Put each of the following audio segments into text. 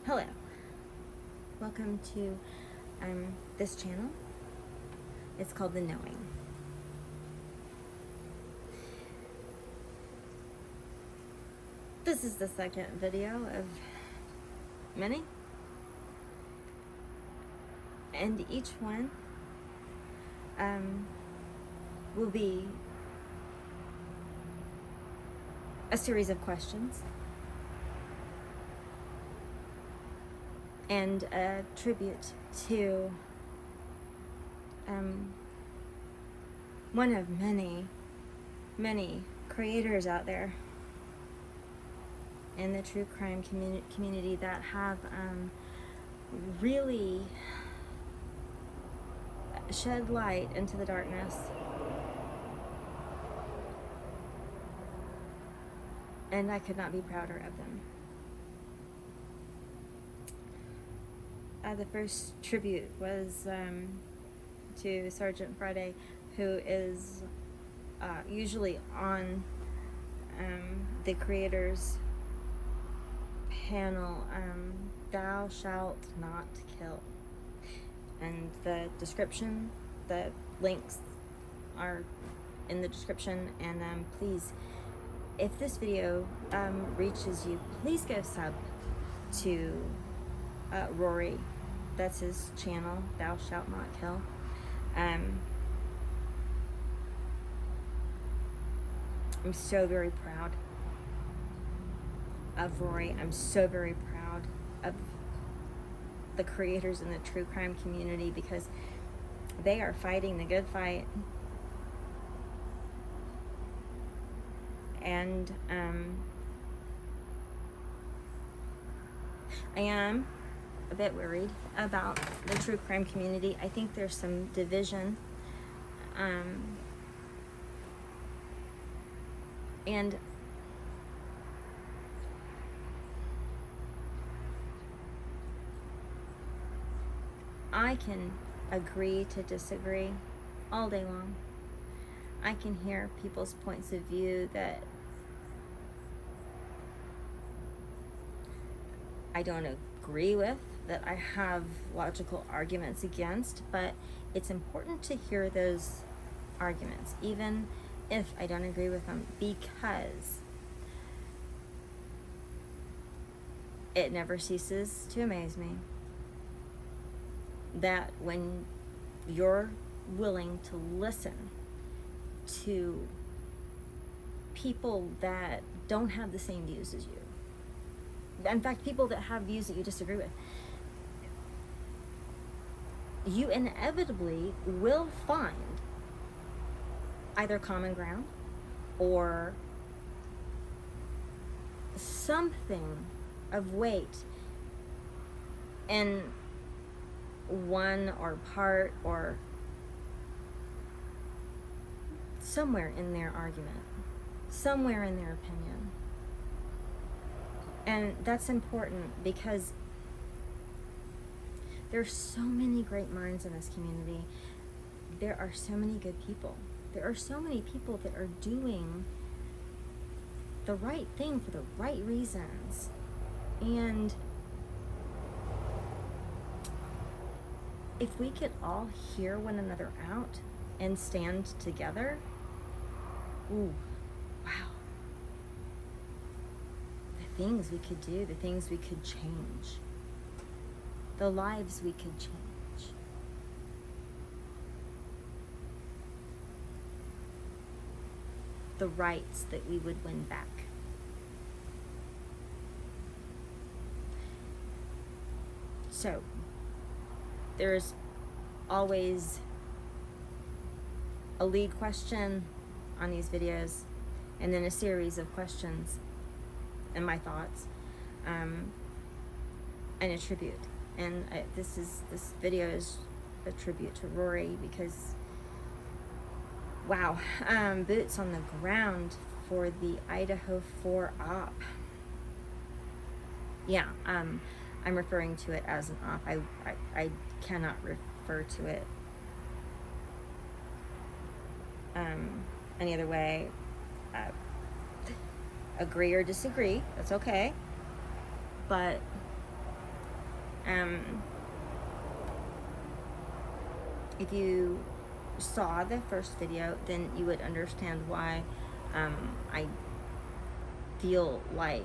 Hello, welcome to this channel. It's called The Knowing. This is the second video of many, and each one will be a series of questions and a tribute to one of many creators out there in the true crime community that have really shed light into the darkness and I could not be prouder of them. The first tribute was to Sergeant Friday, who is usually on the creator's panel, Thou Shalt Not Kill. And the description, the links are in the description, and please, if this video reaches you, please go sub to Rory. That's his channel, Thou Shalt Not Kill. I'm so very proud of Rory. I'm so very proud of the creators in the true crime community, because they are fighting the good fight. And I am a bit worried about the true crime community. I think there's some division, and I can agree to disagree all day long. I can hear people's points of view that I don't agree with, that I have logical arguments against, but it's important to hear those arguments, even if I don't agree with them, because it never ceases to amaze me that when you're willing to listen to people that don't have the same views as you, in fact, people that have views that you disagree with, you inevitably will find either common ground or something of weight in one or part or somewhere in their argument, somewhere in their opinion. And that's important because there's so many great minds in this community. There are so many good people. There are so many people that are doing the right thing for the right reasons. And if we could all hear one another out and stand together, ooh, wow. The things we could do, the things we could change, the lives we could change. The rights that we would win back. So, there's always a lead question on these videos, and then a series of questions and my thoughts, and a tribute. And this video is a tribute to Rory because, wow, boots on the ground for the Idaho 4 op. Yeah, I'm referring to it as an op. I cannot refer to it any other way. Agree or disagree, that's okay. But If you saw the first video, then you would understand why I feel like,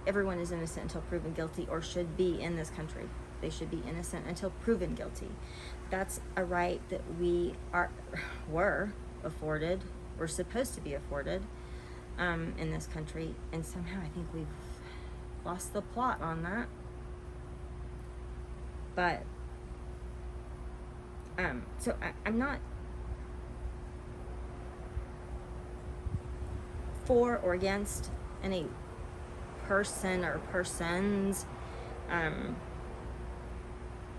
everyone is innocent until proven guilty, or should be in this country. They should be innocent until proven guilty. That's a right that were afforded, we're supposed to be afforded in this country, and somehow I think we've lost the plot on that. But so I'm not for or against any person or persons. I'm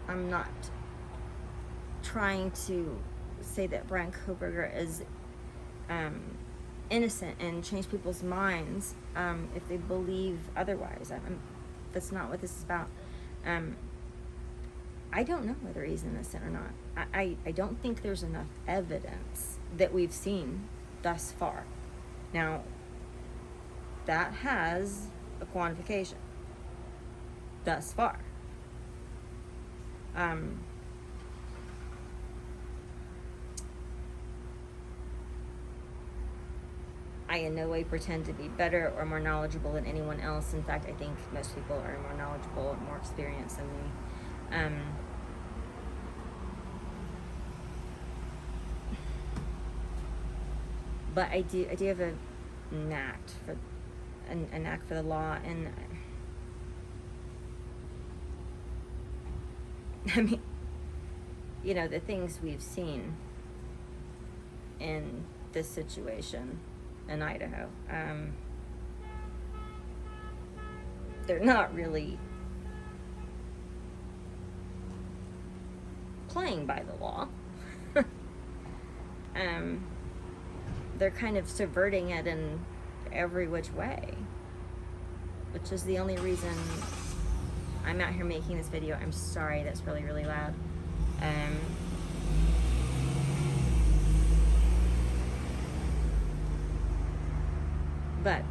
not trying to say that Brian Koberger is innocent and change people's minds if they believe otherwise. That's not what this is about. I don't know whether he's innocent or not. I don't think there's enough evidence that we've seen thus far. Now, that has a quantification thus far. I in no way pretend to be better or more knowledgeable than anyone else. In fact, I think most people are more knowledgeable and more experienced than me. But I do have a knack for the law, and I mean, you know, the things we've seen in this situation in Idaho, they're not really playing by the law. They're kind of subverting it in every which way, which is the only reason I'm out here making this video. I'm sorry, that's really, really loud. But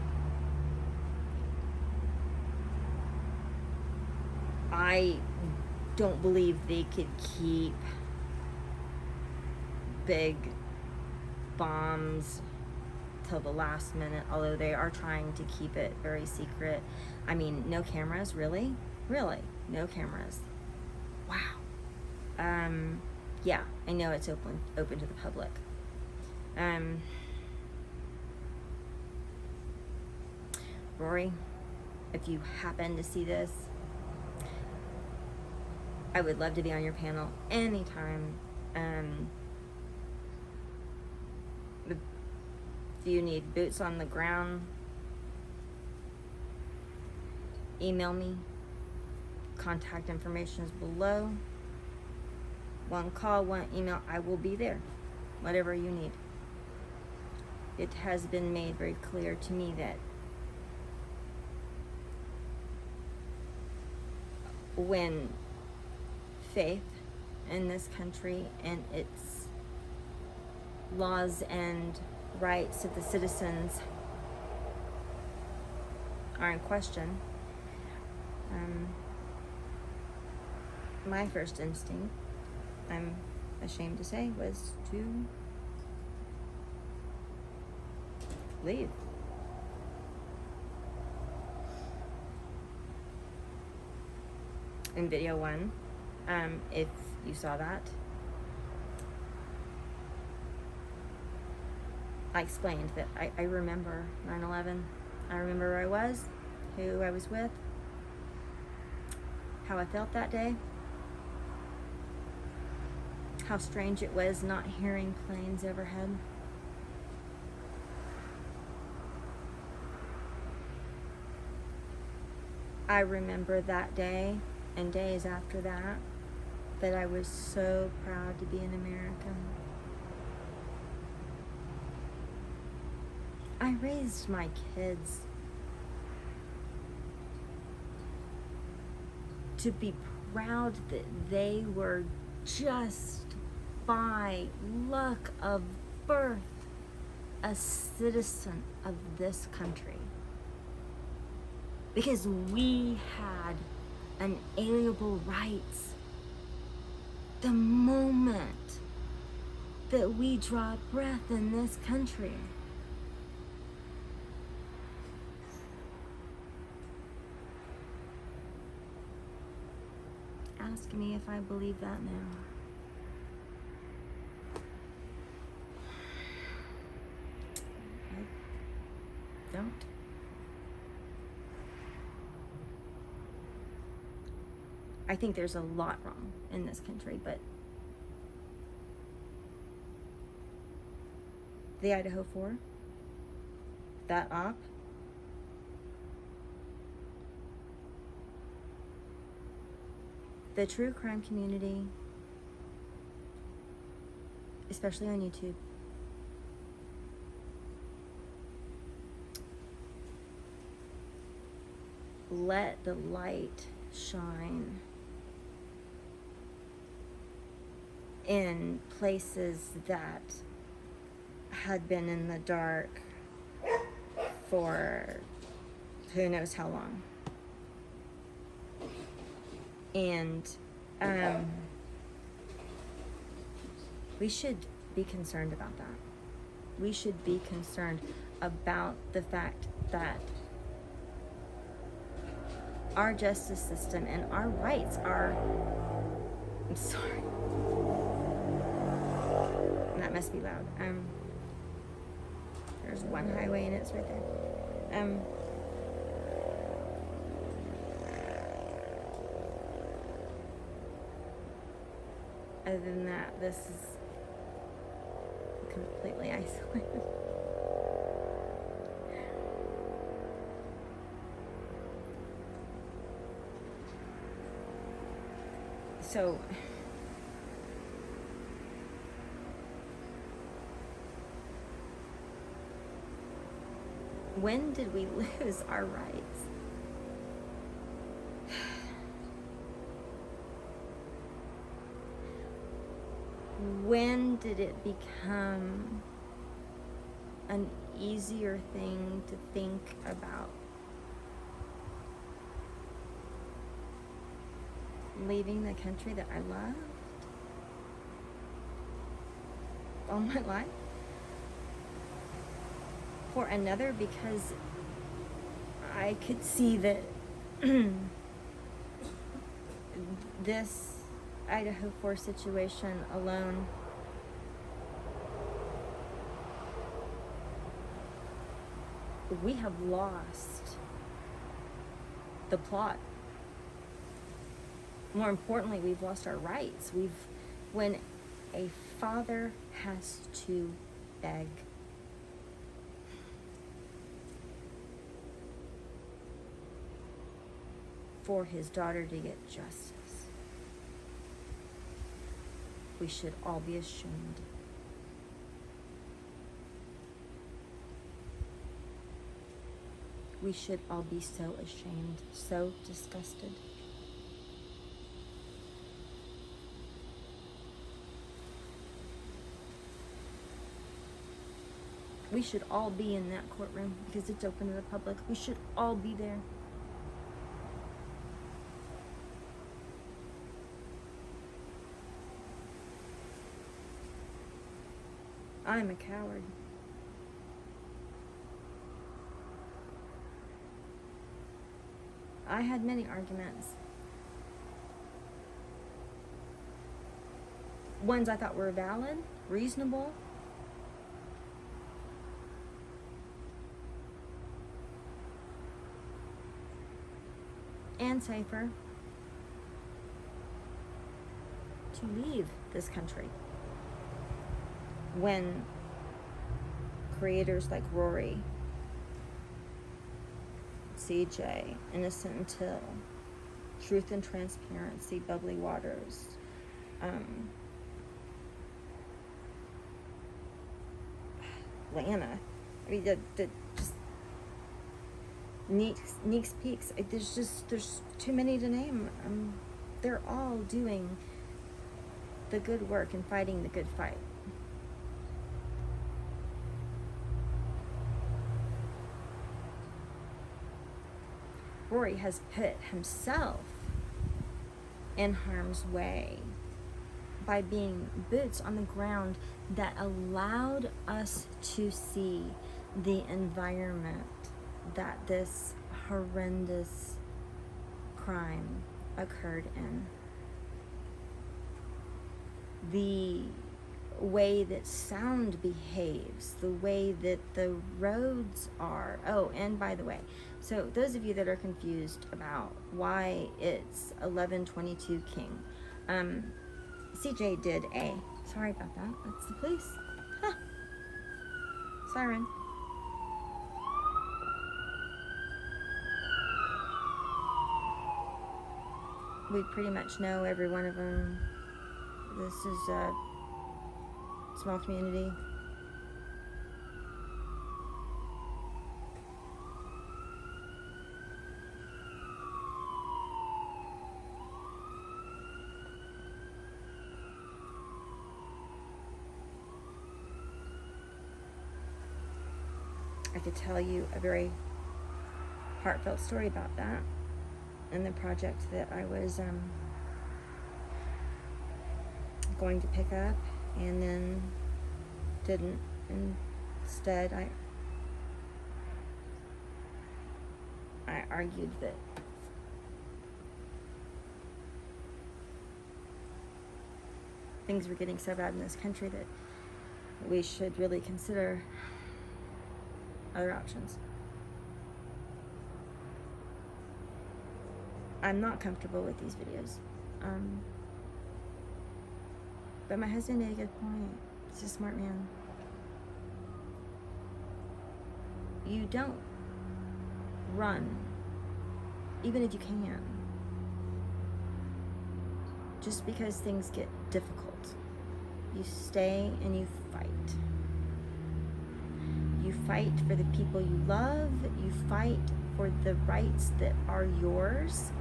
I don't believe they could keep big bombs till the last minute, although they are trying to keep it very secret. I mean, no cameras, really? Really? No cameras. Wow. Yeah, I know it's open to the public. Rory, if you happen to see this, I would love to be on your panel anytime. If you need boots on the ground, email me. Contact information is below. One call, one email, I will be there. Whatever you need. It has been made very clear to me that when faith in this country and its laws and rights of the citizens are in question, my first instinct, I'm ashamed to say, was to leave. In video 1, if you saw that, I explained that I remember 9/11. I remember where I was, who I was with, how I felt that day, how strange it was not hearing planes overhead. I remember that day and days after that I was so proud to be an American. I raised my kids to be proud that they were just by luck of birth a citizen of this country. because we had unalienable rights the moment that we draw breath in this country. Ask me if I believe that now. I don't. I think there's a lot wrong in this country, but the Idaho 4, that op, the true crime community, especially on YouTube, let the light shine in places that had been in the dark for who knows how long. And we should be concerned about that. We should be concerned about the fact that our justice system and our rights are, I'm sorry, that must be loud. There's one highway and it's right there. Other than that, this is completely isolated. So, when did we lose our rights? When did it become an easier thing to think about leaving the country that I loved all my life for another, because I could see that this Idaho 4 situation alone we have lost the plot. More importantly, we've lost our rights. When a father has to beg for his daughter to get justice, we should all be ashamed. We should all be so ashamed, so disgusted. We should all be in that courtroom because it's open to the public. We should all be there. I'm a coward. I had many arguments. Ones I thought were valid, reasonable. And safer to leave this country when creators like Rory, CJ, Innocent Until, Truth and Transparency, Bubbly Waters, Lana, I mean, just Neeks Peaks. There's too many to name. They're all doing the good work and fighting the good fight. Rory has put himself in harm's way by being boots on the ground that allowed us to see the environment that this horrendous crime occurred in. The way that sound behaves, the way that the roads are. Oh, and by the way, so those of you that are confused about why it's 11:22 King, CJ did a, sorry about that, that's the police. Huh. Siren. We pretty much know every one of them. This is a small community. I could tell you a very heartfelt story about that and the project that I was going to pick up and then didn't. Instead, I argued that things were getting so bad in this country that we should really consider other options. I'm not comfortable with these videos. But my husband made a good point. He's a smart man. You don't run, even if you can, just because things get difficult. You stay and you fight. You fight for the people you love. You fight for the rights that are yours.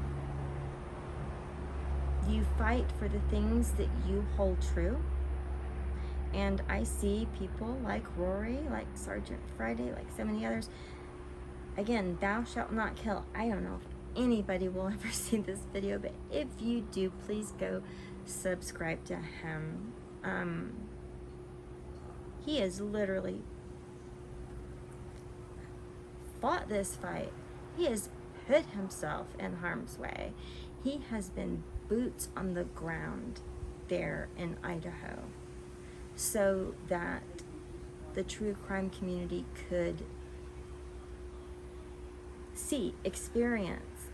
You fight for the things that you hold true. And I see people like Rory, like Sergeant Friday, like so many others. Again, thou shalt not kill. I don't know if anybody will ever see this video, but if you do, please go subscribe to him. He has literally fought this fight. He has put himself in harm's way. He has been boots on the ground there in Idaho so that the true crime community could see, experience,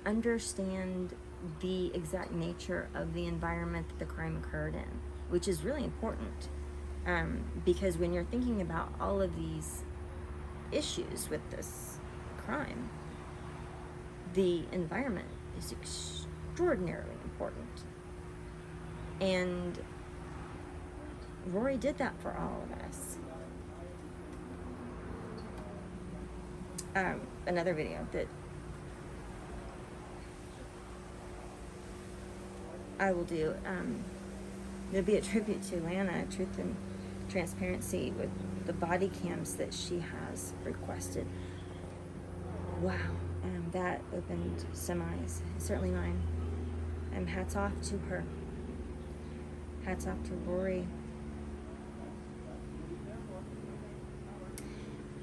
understand the exact nature of the environment that the crime occurred in, which is really important, because when you're thinking about all of these issues with this crime, the environment is extraordinarily important. And Rory did that for all of us. Another video that I will do, it'll be a tribute to Lana, Truth and Transparency, with the body cams that she has requested. Wow, that opened some eyes, certainly mine. Hats off to her. Hats off to Rory.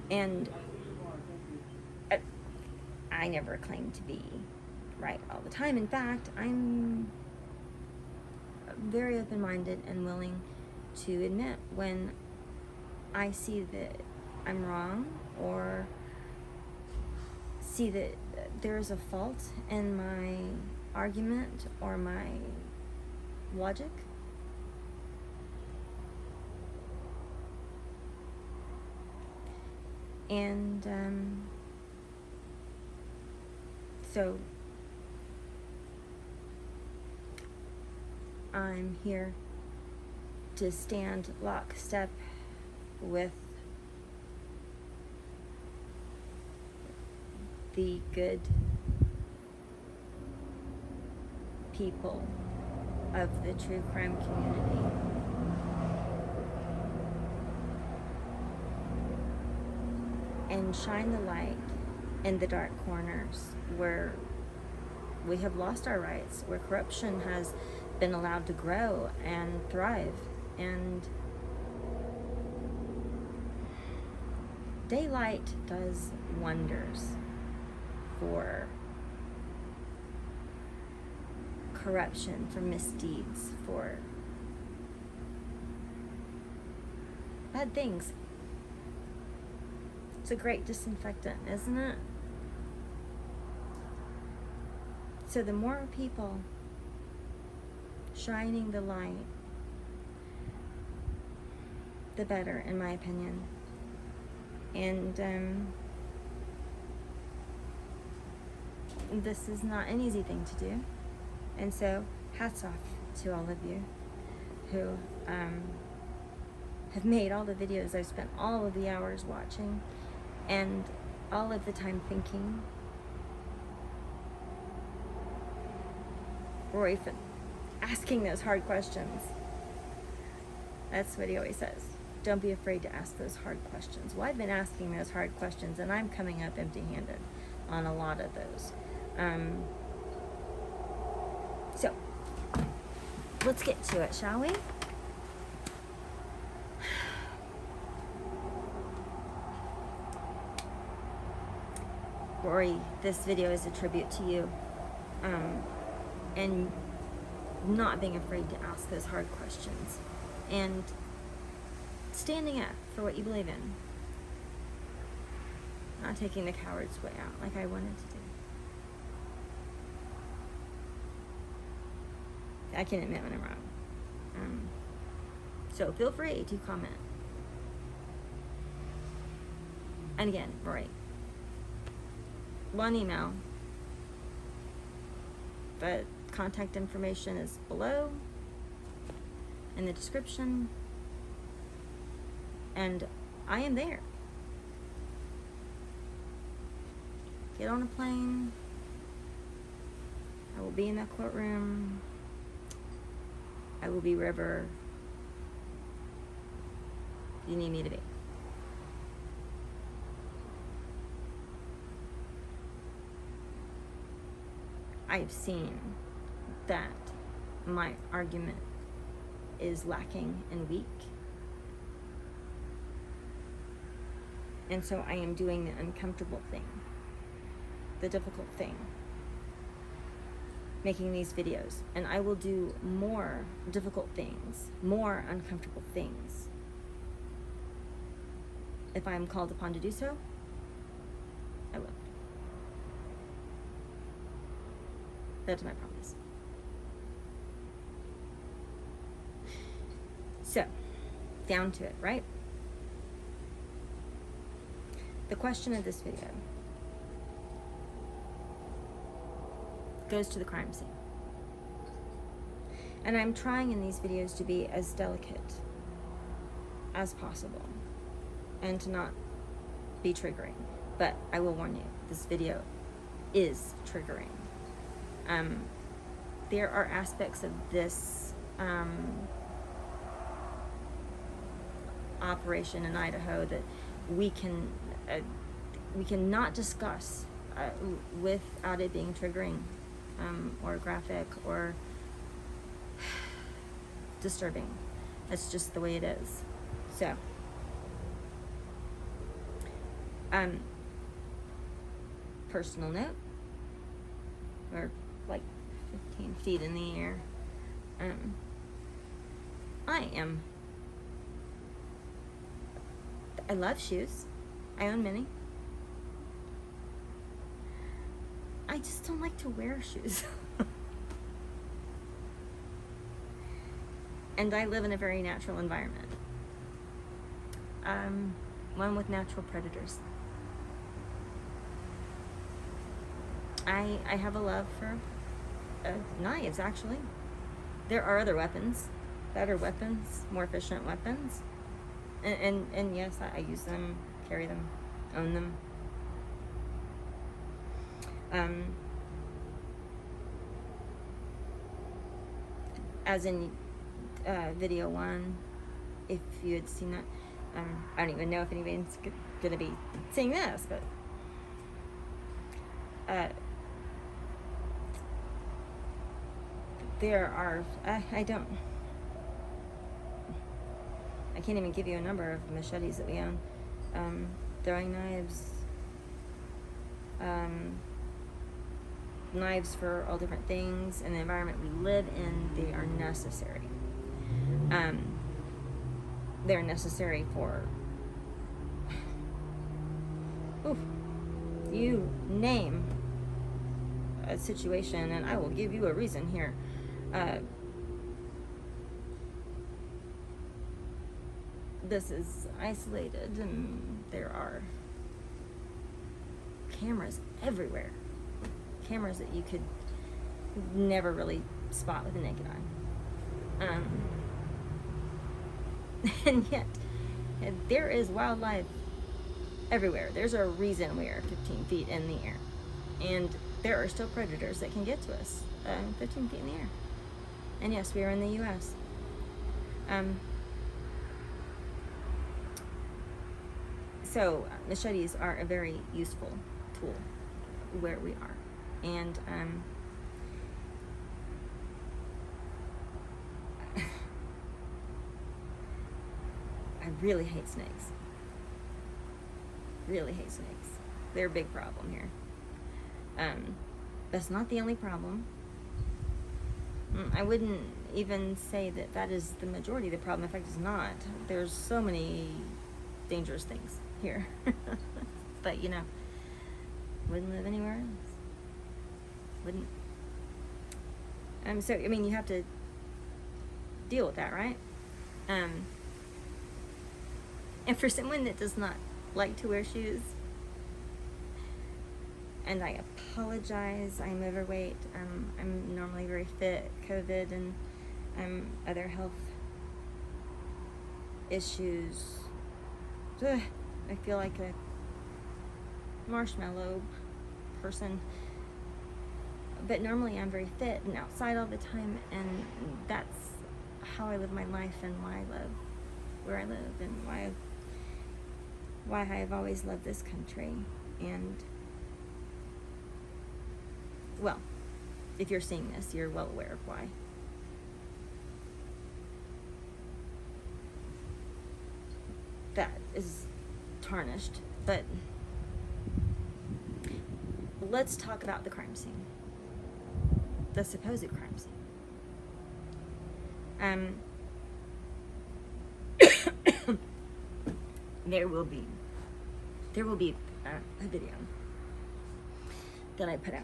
And I never claim to be right all the time. In fact, I'm very open-minded and willing to admit when I see that I'm wrong or see that there's a fault in my argument or my logic. And so I'm here to stand lockstep with the good people of the true crime community. And shine the light in the dark corners where we have lost our rights, where corruption has been allowed to grow and thrive. And daylight does wonders for corruption, for misdeeds, for bad things. It's a great disinfectant, isn't it? So the more people shining the light, the better, in my opinion. And this is not an easy thing to do. And so hats off to all of you who have made all the videos. I've spent all of the hours watching and all of the time thinking. Roy, for asking those hard questions. That's what he always says. Don't be afraid to ask those hard questions. Well, I've been asking those hard questions, and I'm coming up empty-handed on a lot of those. So, let's get to it, shall we? Rory, this video is a tribute to you. And not being afraid to ask those hard questions. And standing up for what you believe in. Not taking the coward's way out like I wanted to do. I can admit when I'm wrong. So feel free to comment. And again, Rory, one email. The contact information is below in the description, and I am there. Get on a plane. I will be in that courtroom. I will be wherever you need me to be. I've seen that my argument is lacking and weak. And so I am doing the uncomfortable thing, the difficult thing, making these videos. And I will do more difficult things, more uncomfortable things, if I am called upon to do so. I will. That's my promise. So, down to it, right? The question of this video goes to the crime scene. And I'm trying in these videos to be as delicate as possible and to not be triggering. But I will warn you, this video is triggering. There are aspects of this operation in Idaho that we cannot discuss without it being triggering or graphic or disturbing. That's just the way it is. So, personal note, we're like 15 feet in the air. I love shoes. I own many. I just don't like to wear shoes. And I live in a very natural environment. One with natural predators. I have a love for knives, actually. There are other weapons, better weapons, more efficient weapons. And yes, I use them, carry them, own them. As in video 1, if you had seen that, I don't even know if anybody's gonna be seeing this, but there are, I can't even give you a number of machetes that we own. Throwing knives, knives for all different things. In the environment we live in, they are necessary. They're necessary for, you name a situation and I will give you a reason here. This is isolated and there are cameras everywhere. Cameras that you could never really spot with the naked eye. And yet, there is wildlife everywhere. There's a reason we are 15 feet in the air. And there are still predators that can get to us 15 feet in the air. And yes, we are in the U.S. So machetes are a very useful tool where we are. And I really hate snakes. Really hate snakes. They're a big problem here. That's not the only problem. I wouldn't even say that that is the majority of the problem. In fact, it's not. There's so many dangerous things here. But, you know, wouldn't live anywhere else. Wouldn't. So, I mean, you have to deal with that, right? And for someone that does not like to wear shoes, and I apologize, I'm overweight, I'm normally very fit, COVID and other health issues. Ugh, I feel like a marshmallow person. But normally I'm very fit and outside all the time, and that's how I live my life and why I live where I live and why I've always loved this country. And well, if you're seeing this, you're well aware of why. That is tarnished, but let's talk about the crime scene. The supposed crime scene. There will be a video that I put out.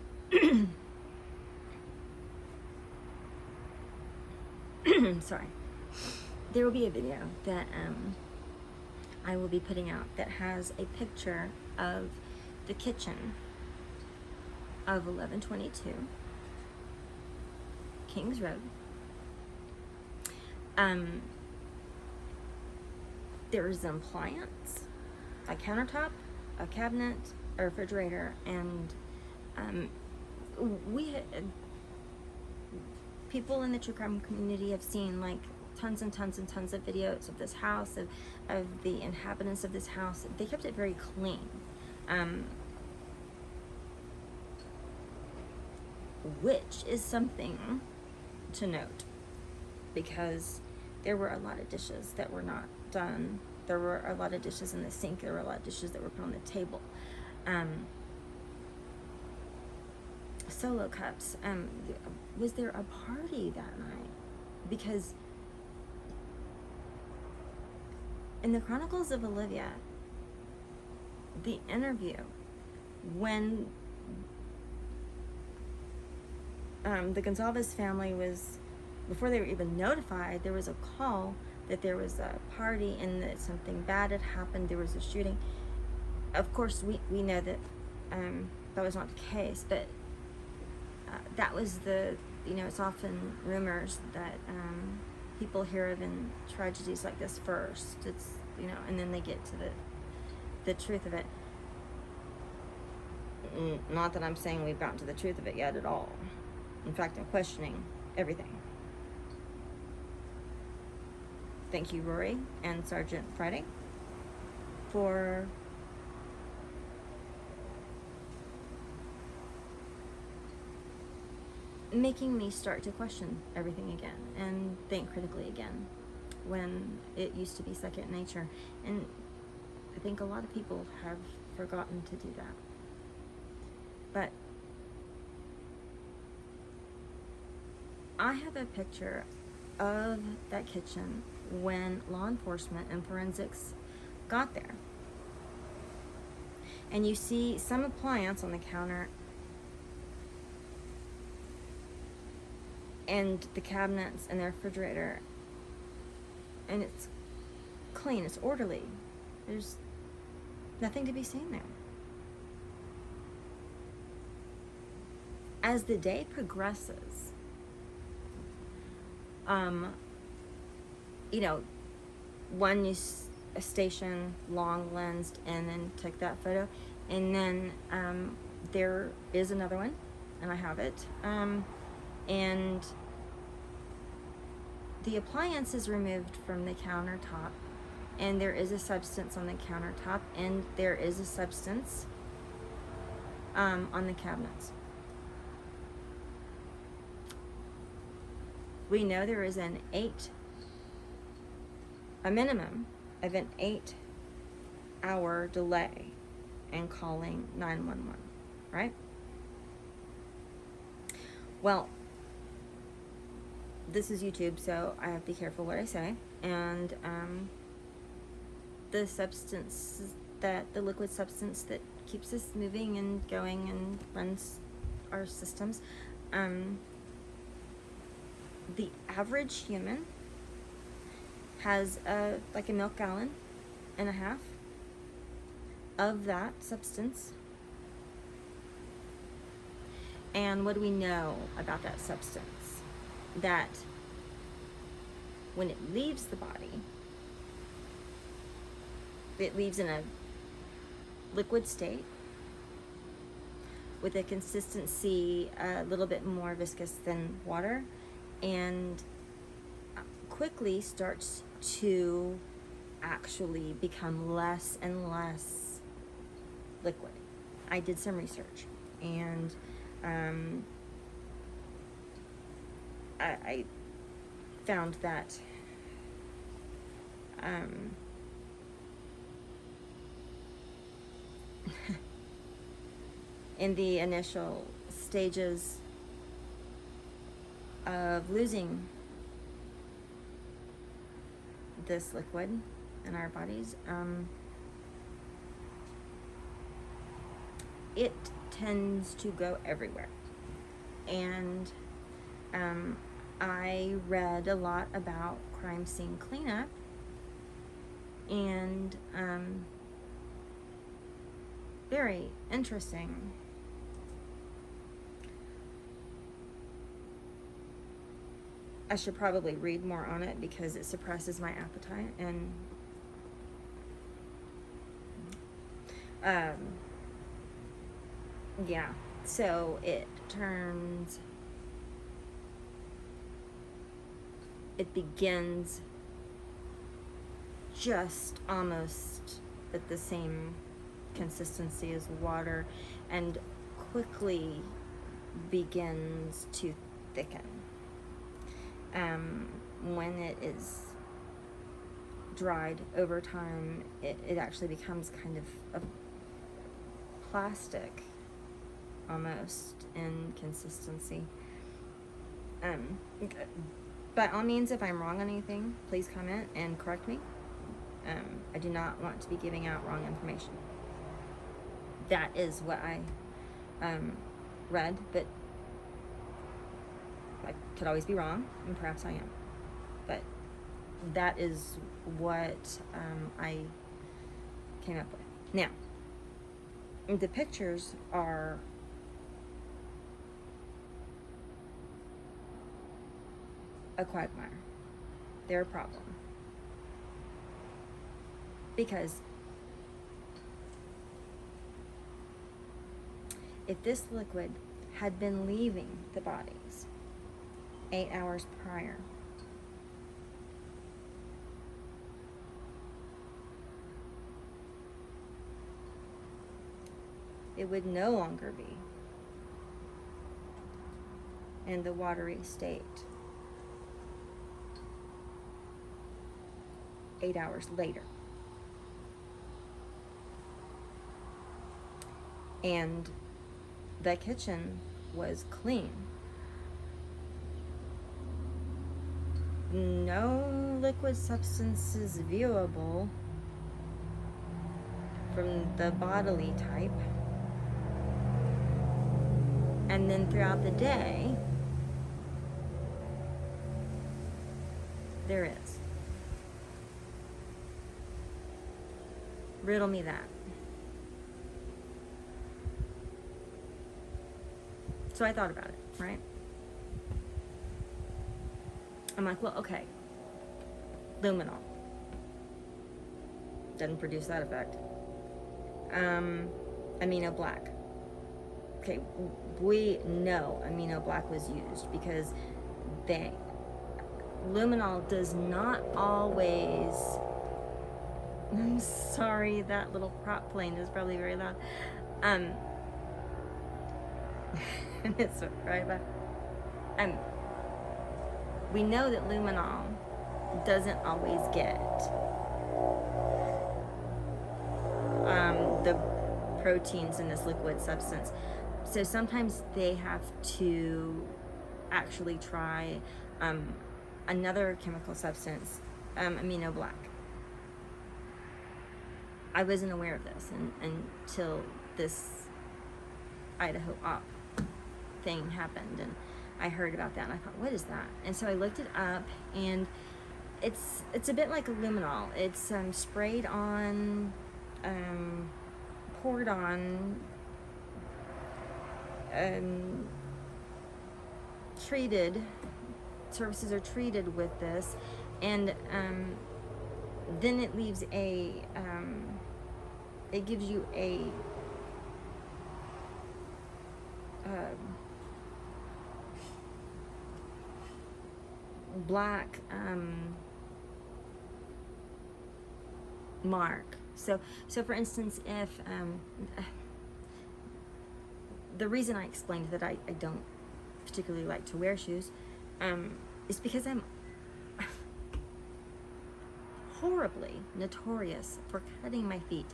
Sorry. There will be a video that I will be putting out that has a picture of the kitchen of 1122 Kings Road. There is an appliance, a countertop, a cabinet, a refrigerator, and people in the true crime community have seen like tons and tons and tons of videos of this house, of the inhabitants of this house. They kept it very clean. Which is something to note, because there were a lot of dishes that were not done. There were a lot of dishes in the sink. There were a lot of dishes that were put on the table. Solo cups. Was there a party that night? Because in the Chronicles of Olivia, the interview, when the Gonzalez family was, before they were even notified, there was a call that there was a party and that something bad had happened. There was a shooting. Of course, we know that that was not the case, but that was it's often rumors that people hear of in tragedies like this first. It's, and then they get to the truth of it. Not that I'm saying we've gotten to the truth of it yet at all. In fact, I'm questioning everything. Thank you, Rory and Sergeant Friday, for making me start to question everything again and think critically again, when it used to be second nature. And I think a lot of people have forgotten to do that. But I have a picture of that kitchen when law enforcement and forensics got there. And you see some appliance on the counter and the cabinets and the refrigerator, and it's clean, it's orderly. There's nothing to be seen there. As the day progresses, you know, one you station long lensed and then took that photo, and then there is another one, and I have it, and the appliance is removed from the countertop, and there is a substance on the countertop, and there is a substance on the cabinets. We know there is a minimum of an 8-hour delay in calling 911, right? Well, this is YouTube, so I have to be careful what I say. And the liquid substance that keeps us moving and going and runs our systems, the average human has like a milk gallon and a half of that substance. And what do we know about that substance? That when it leaves the body, it leaves in a liquid state with a consistency a little bit more viscous than water, and quickly starts to actually become less and less liquid. I did some research, and I found that in the initial stages of losing this liquid in our bodies, it tends to go everywhere. And I read a lot about crime scene cleanup, and very interesting. I should probably read more on it because it suppresses my appetite, and yeah, so it begins just almost at the same consistency as water and quickly begins to thicken. When it is dried over time, it actually becomes kind of a plastic almost in consistency. By all means, if I'm wrong on anything, please comment and correct me. I do not want to be giving out wrong information. That is what I read, but I could always be wrong, and perhaps I am. But that is what I came up with. Now, the pictures are a quagmire. They're a problem. Because if this liquid had been leaving the bodies 8 hours prior, it would no longer be in the watery state. 8 hours later. And the kitchen was clean. No liquid substances viewable from the bodily type. And then throughout the day, there is. Riddle me that. So I thought about it, right? I'm like, well, okay, luminol doesn't produce that effect. Amino black. Okay, we know amino black was used because luminol does not always. I'm sorry, that little prop plane is probably very loud. It's right back. We know that luminol doesn't always get the proteins in this liquid substance. So sometimes they have to actually try another chemical substance, amino black. I wasn't aware of this until this Idaho op thing happened, and I heard about that, and I thought, what is that? And so I looked it up, and it's a bit like a luminol. It's sprayed on, poured on, treated. Surfaces are treated with this, and then it leaves it gives you a black mark. So for instance, if the reason I explained that I don't particularly like to wear shoes is because I'm horribly notorious for cutting my feet,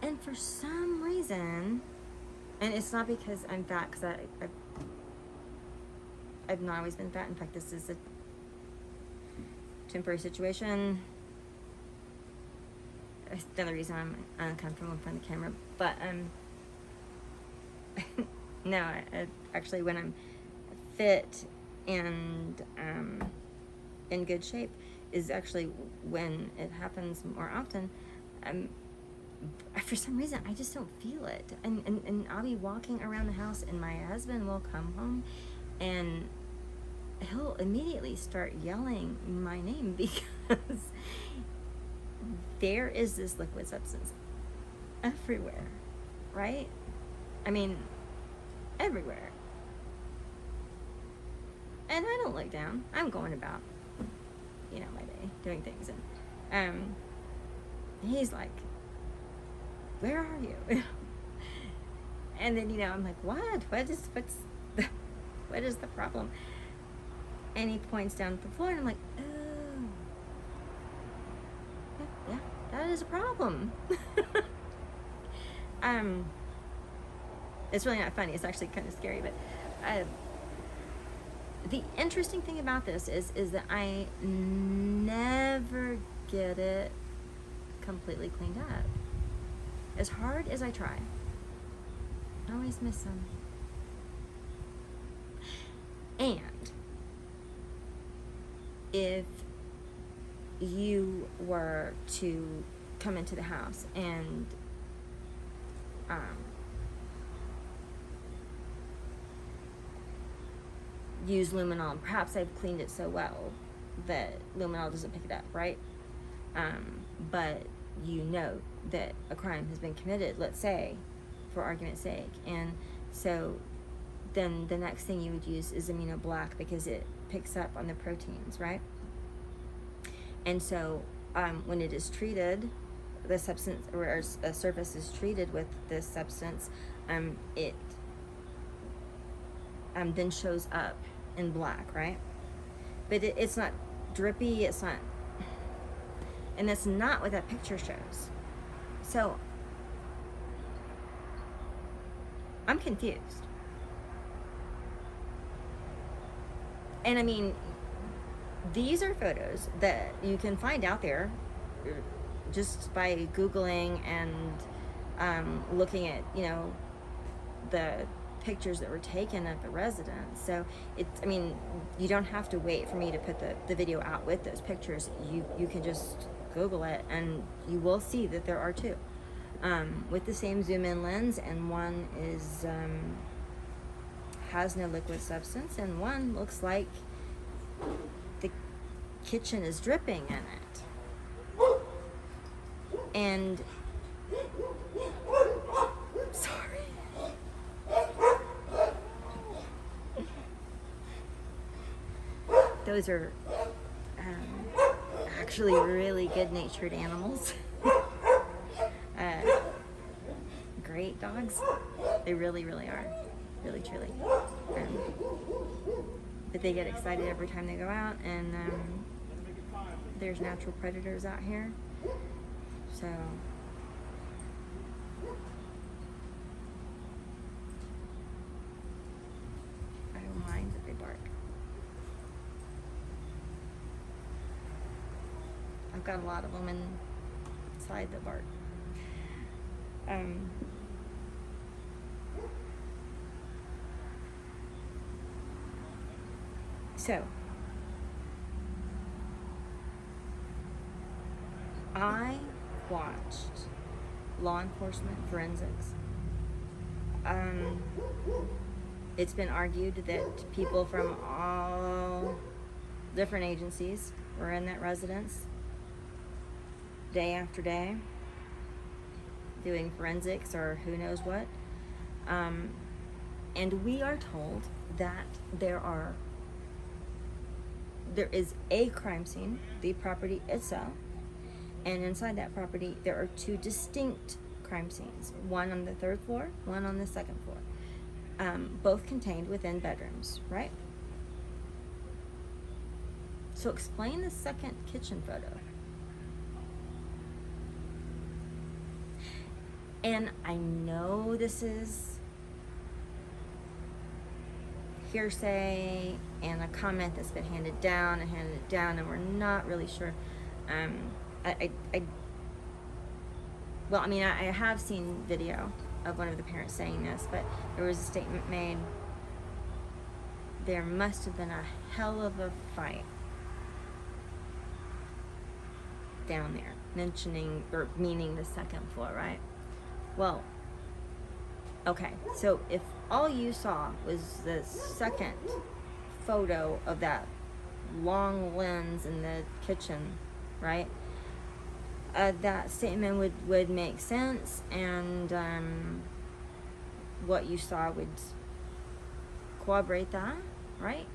and for some reason, and it's not because I'm fat, because I've not always been fat. In fact, this is a temporary situation. That's another reason I'm uncomfortable in front of the camera. But no, actually, when I'm fit and in good shape is actually when it happens more often. For some reason, I just don't feel it, and I'll be walking around the house, and my husband will come home, and he'll immediately start yelling my name because there is this liquid substance everywhere, right? I mean, everywhere. And I don't look down. I'm going about, my day, doing things. And he's like, where are you? And then, I'm like, what is the problem? And he points down at the floor, and I'm like, oh, yeah, that is a problem. It's really not funny. It's actually kind of scary, but the interesting thing about this is that I never get it completely cleaned up. As hard as I try, I always miss some. And if you were to come into the house and use luminol, perhaps I've cleaned it so well that luminol doesn't pick it up, right? But you know that a crime has been committed, let's say, for argument's sake, and so then the next thing you would use is amino black because it picks up on the proteins, right? And so when it is treated, the substance, or a surface is treated with this substance, it then shows up in black, right? But it's not drippy, it's not, and that's not what that picture shows. So I'm confused. And I mean, these are photos that you can find out there just by Googling and looking at, you know, the pictures that were taken at the residence. So it's, I mean, you don't have to wait for me to put the video out with those pictures. You can just Google it and you will see that there are two with the same zoom in lens, and one is has no liquid substance, and one looks like the kitchen is dripping in it. And sorry. Those are actually really good-natured animals. Great dogs. They really, really are. Really, truly. But they get excited every time they go out, and there's natural predators out here. So I don't mind that they bark. I've got a lot of them inside that bark. So I watched law enforcement forensics. It's been argued that people from all different agencies were in that residence day after day doing forensics or who knows what. And we are told that there is a crime scene, the property itself, and inside that property there are two distinct crime scenes, one on the third floor, one on the second floor, both contained within bedrooms, right? So explain the second kitchen photo. And I know this is hearsay and a comment that's been handed down, and we're not really sure. Well, I mean, I have seen video of one of the parents saying this, but there was a statement made. There must have been a hell of a fight down there, mentioning or meaning the second floor, right? Well, okay, so if all you saw was the second photo of that long lens in the kitchen, right? That statement would make sense, and what you saw would corroborate that, right?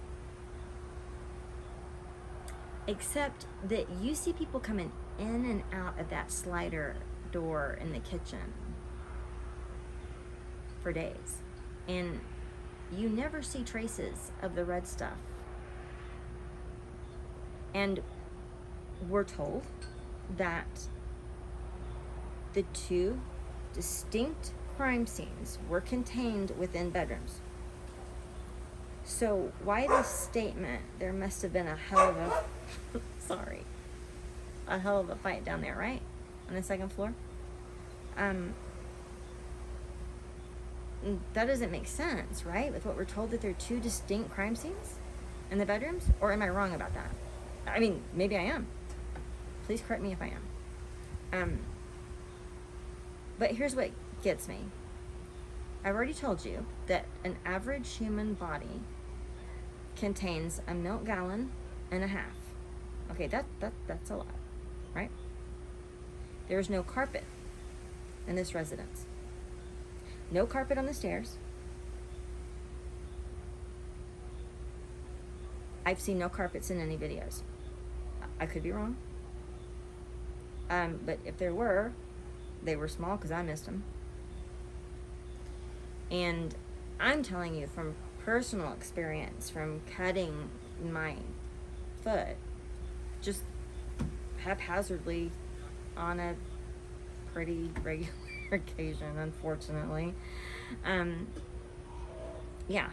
Except that you see people coming in and out of that slider door in the kitchen for days, and you never see traces of the red stuff. And we're told that the two distinct crime scenes were contained within bedrooms. So why this statement, there must have been a hell of a hell of a fight down there, right? On the second floor? That doesn't make sense, right? With what we're told, that there are two distinct crime scenes in the bedrooms? Or am I wrong about that? I mean, maybe I am. Please correct me if I am. But here's what gets me. I've already told you that an average human body contains 1.5 milk gallons. Okay, that's a lot, right? There's no carpet in this residence. No carpet on the stairs. I've seen no carpets in any videos. I could be wrong. But if there were, they were small because I missed them. And I'm telling you from personal experience from cutting my foot just haphazardly on a pretty regular occasion, unfortunately. Yeah.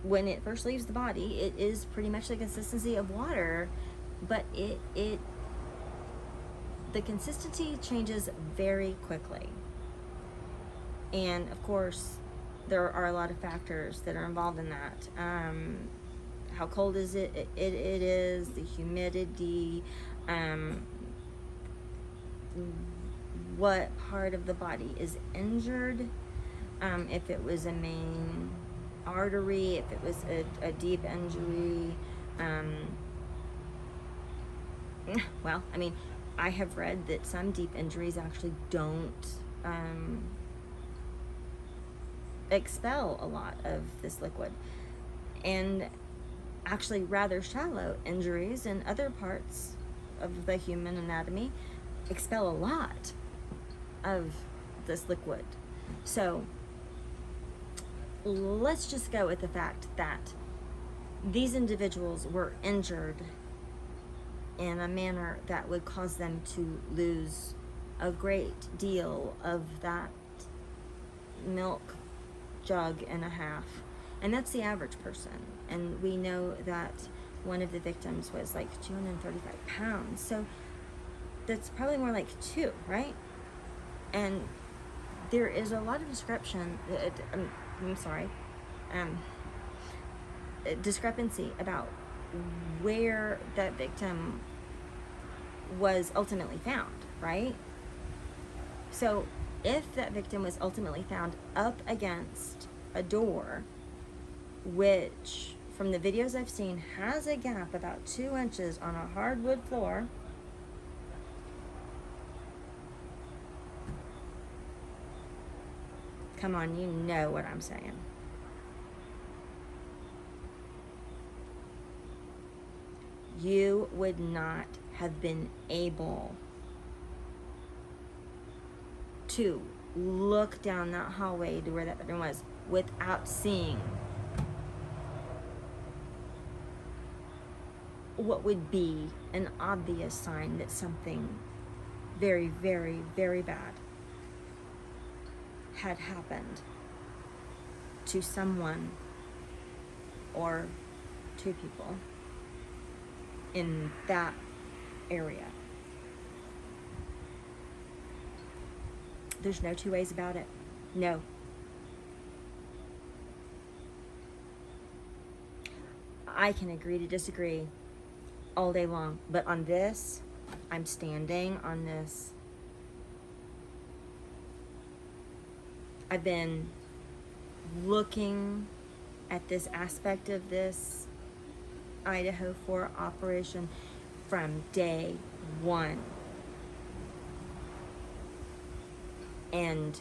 When it first leaves the body, it is pretty much the consistency of water, but the consistency changes very quickly. And of course, there are a lot of factors that are involved in that. How cold is it? It is, the humidity, what part of the body is injured, if it was a main artery, if it was a deep injury. Well, I mean, I have read that some deep injuries actually don't expel a lot of this liquid, and actually rather shallow injuries in other parts of the human anatomy expel a lot of this liquid. So let's just go with the fact that these individuals were injured in a manner that would cause them to lose a great deal of that milk jug and a half. And that's the average person. And we know that one of the victims was like 235 pounds. So that's probably more like 2, right? And there is a lot of discrepancy about where that victim was ultimately found, right? So if that victim was ultimately found up against a door, which from the videos I've seen has a gap about 2 inches on a hardwood floor, come on, you know what I'm saying. You would not have been able to look down that hallway to where that bedroom was without seeing what would be an obvious sign that something very, very, very bad had happened to someone or 2 people in that area. There's no 2 ways about it. No. I can agree to disagree all day long, but on this, I'm standing on this. I've been looking at this aspect of this Idaho 4 operation from day 1. And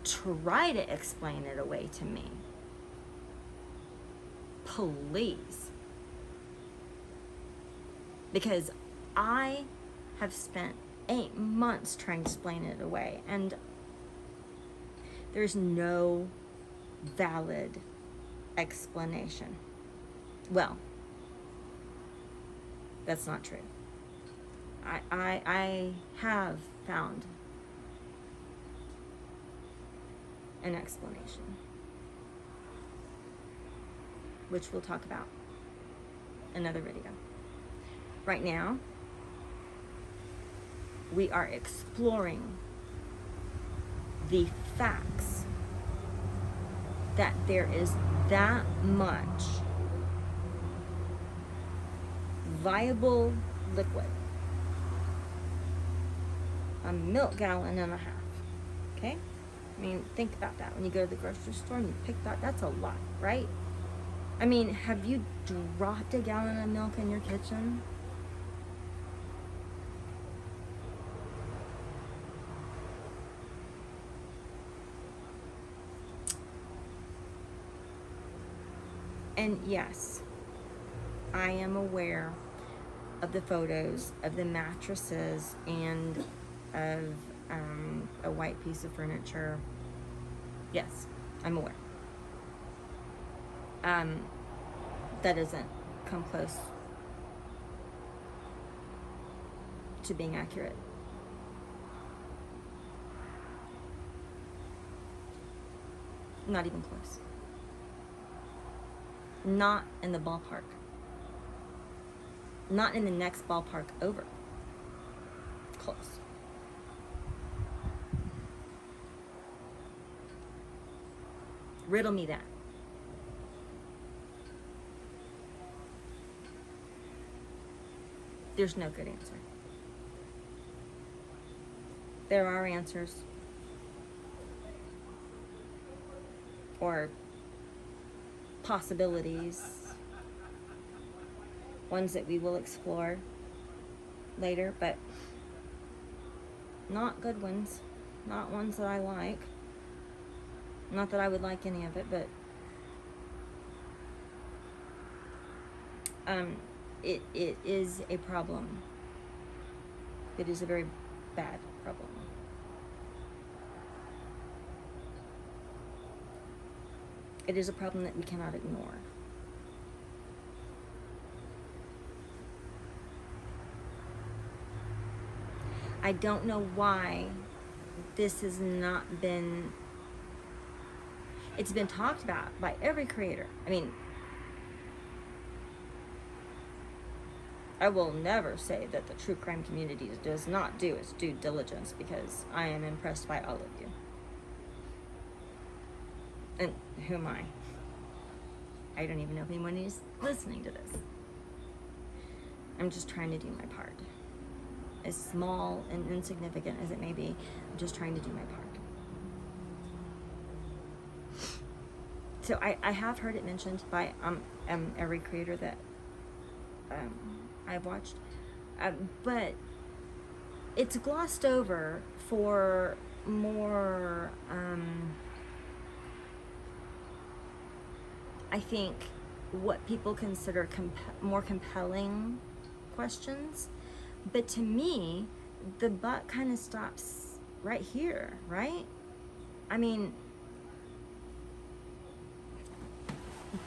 try to explain it away to me. Please. Because I have spent 8 months trying to explain it away, and there's no valid explanation. Well, that's not true. I have found an explanation, which we'll talk about in another video. Right now, we are exploring the facts that there is that much viable liquid, a milk gallon and a half, okay? I mean, think about that. When you go to the grocery store and you pick that, that's a lot, right? I mean, have you dropped a gallon of milk in your kitchen? And yes, I am aware of the photos of the mattresses and of a white piece of furniture. Yes, I'm aware. That doesn't come close to being accurate. Not even close. Not in the ballpark. Not in the next ballpark over. Close. Riddle me that. There's no good answer. There are answers. Or possibilities. Ones that we will explore later, but not good ones. Not ones that I like. Not that I would like any of it, but it is a problem. It is a very bad problem. It is a problem that we cannot ignore. I don't know why this has not been, it's been talked about by every creator. I mean, I will never say that the true crime community does not do its due diligence, because I am impressed by all of you. And who am I? I don't even know if anyone is listening to this. I'm just trying to do my part. As small and insignificant as it may be, I'm just trying to do my part. So I have heard it mentioned by every creator that I've watched, but it's glossed over for more, I think, what people consider more compelling questions. But to me, the buck kind of stops right here, right? I mean,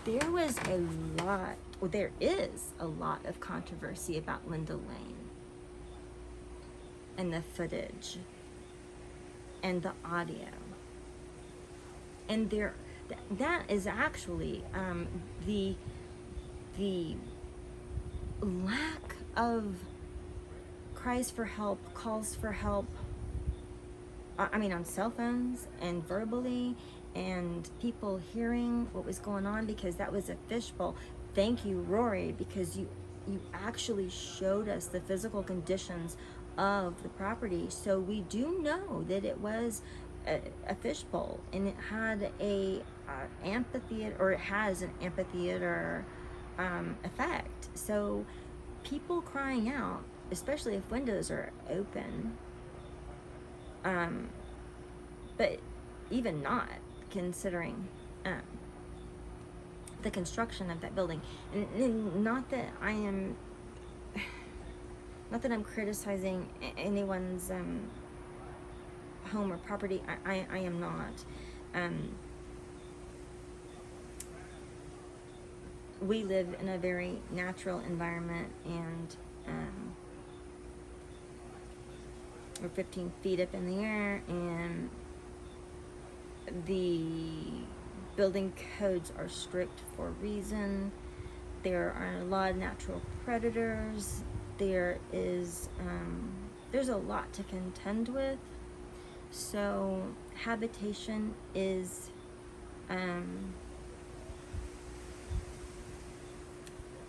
there was a lot, or there is a lot of controversy about Linda Lane and the footage and the audio. And that is actually the lack of cries for help, calls for help, I mean, on cell phones and verbally, and people hearing what was going on, because that was a fishbowl. Thank you, Rory, because you actually showed us the physical conditions of the property. So we do know that it was a fishbowl, and it had a amphitheater, or it has an amphitheater effect. So people crying out, especially if windows are open, but even not, considering the construction of that building, and not that I'm criticizing anyone's home or property. I am not. We live in a very natural environment, and we're 15 feet up in the air, and the building codes are strict for a reason. There are a lot of natural predators. There's a lot to contend with. So habitation is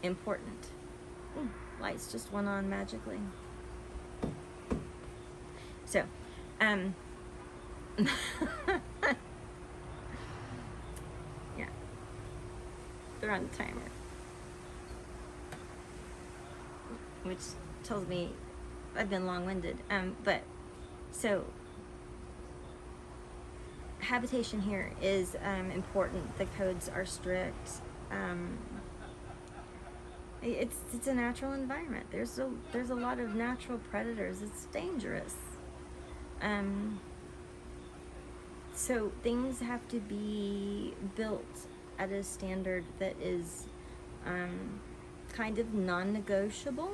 important. Ooh, lights just went on magically. So, yeah, they're on the timer, which tells me I've been long-winded. But so habitation here is important. The codes are strict. It's a natural environment. There's a lot of natural predators. It's dangerous. So things have to be built at a standard that is kind of non-negotiable.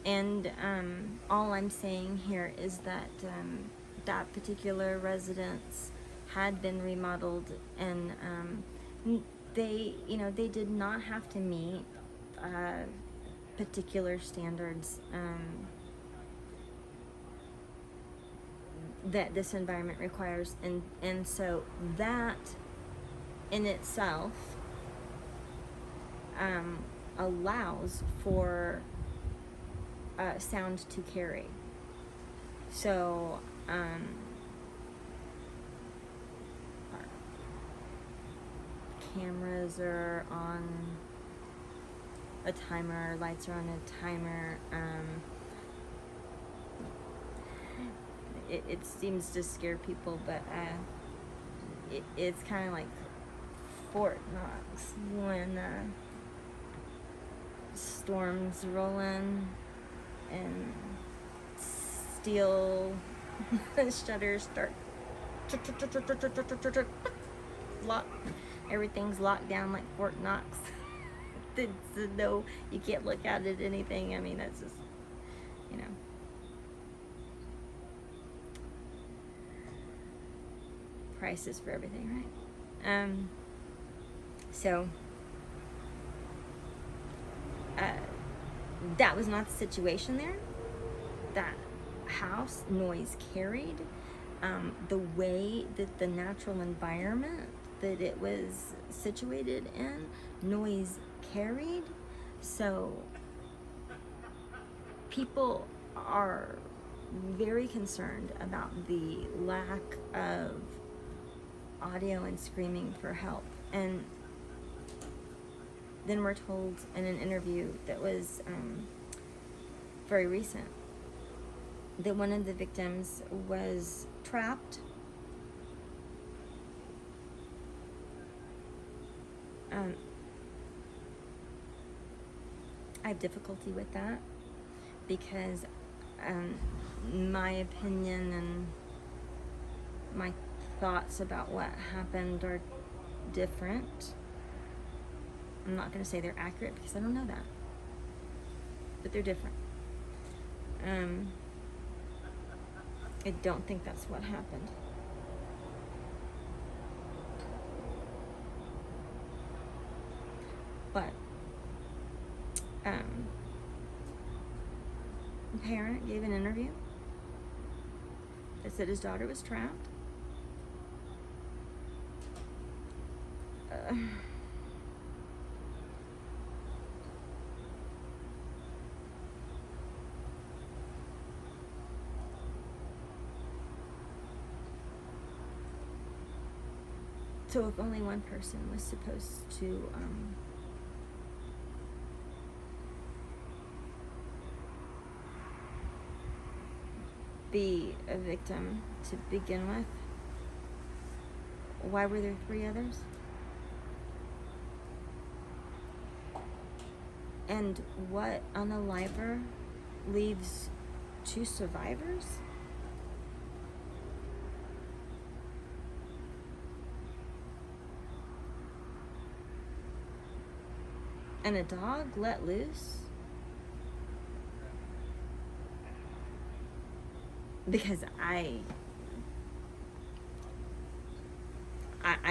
And all I'm saying here is that that particular residence had been remodeled, and they did not have to meet particular standards that this environment requires, and so that in itself allows for sound to carry. So our cameras are on a timer, our lights are on a timer. It seems to scare people, but it's kind of like Fort Knox when storms roll in and steel shutters start lock. Everything's locked down like Fort Knox. No, you can't look at it, anything. I mean, that's just, prices for everything, right? So that was not the situation there. That house, noise carried. The way that the natural environment that it was situated in, noise carried. So people are very concerned about the lack of audio and screaming for help. And then we're told in an interview that was very recent that one of the victims was trapped. I have difficulty with that because my opinion and my thoughts about what happened are different. I'm not going to say they're accurate because I don't know that, but they're different. I don't think that's what happened. But a parent gave an interview that said his daughter was trapped. So if only one person was supposed to be a victim to begin with, why were there 3 others? And what unaliver leaves 2 survivors? And a dog let loose? Because I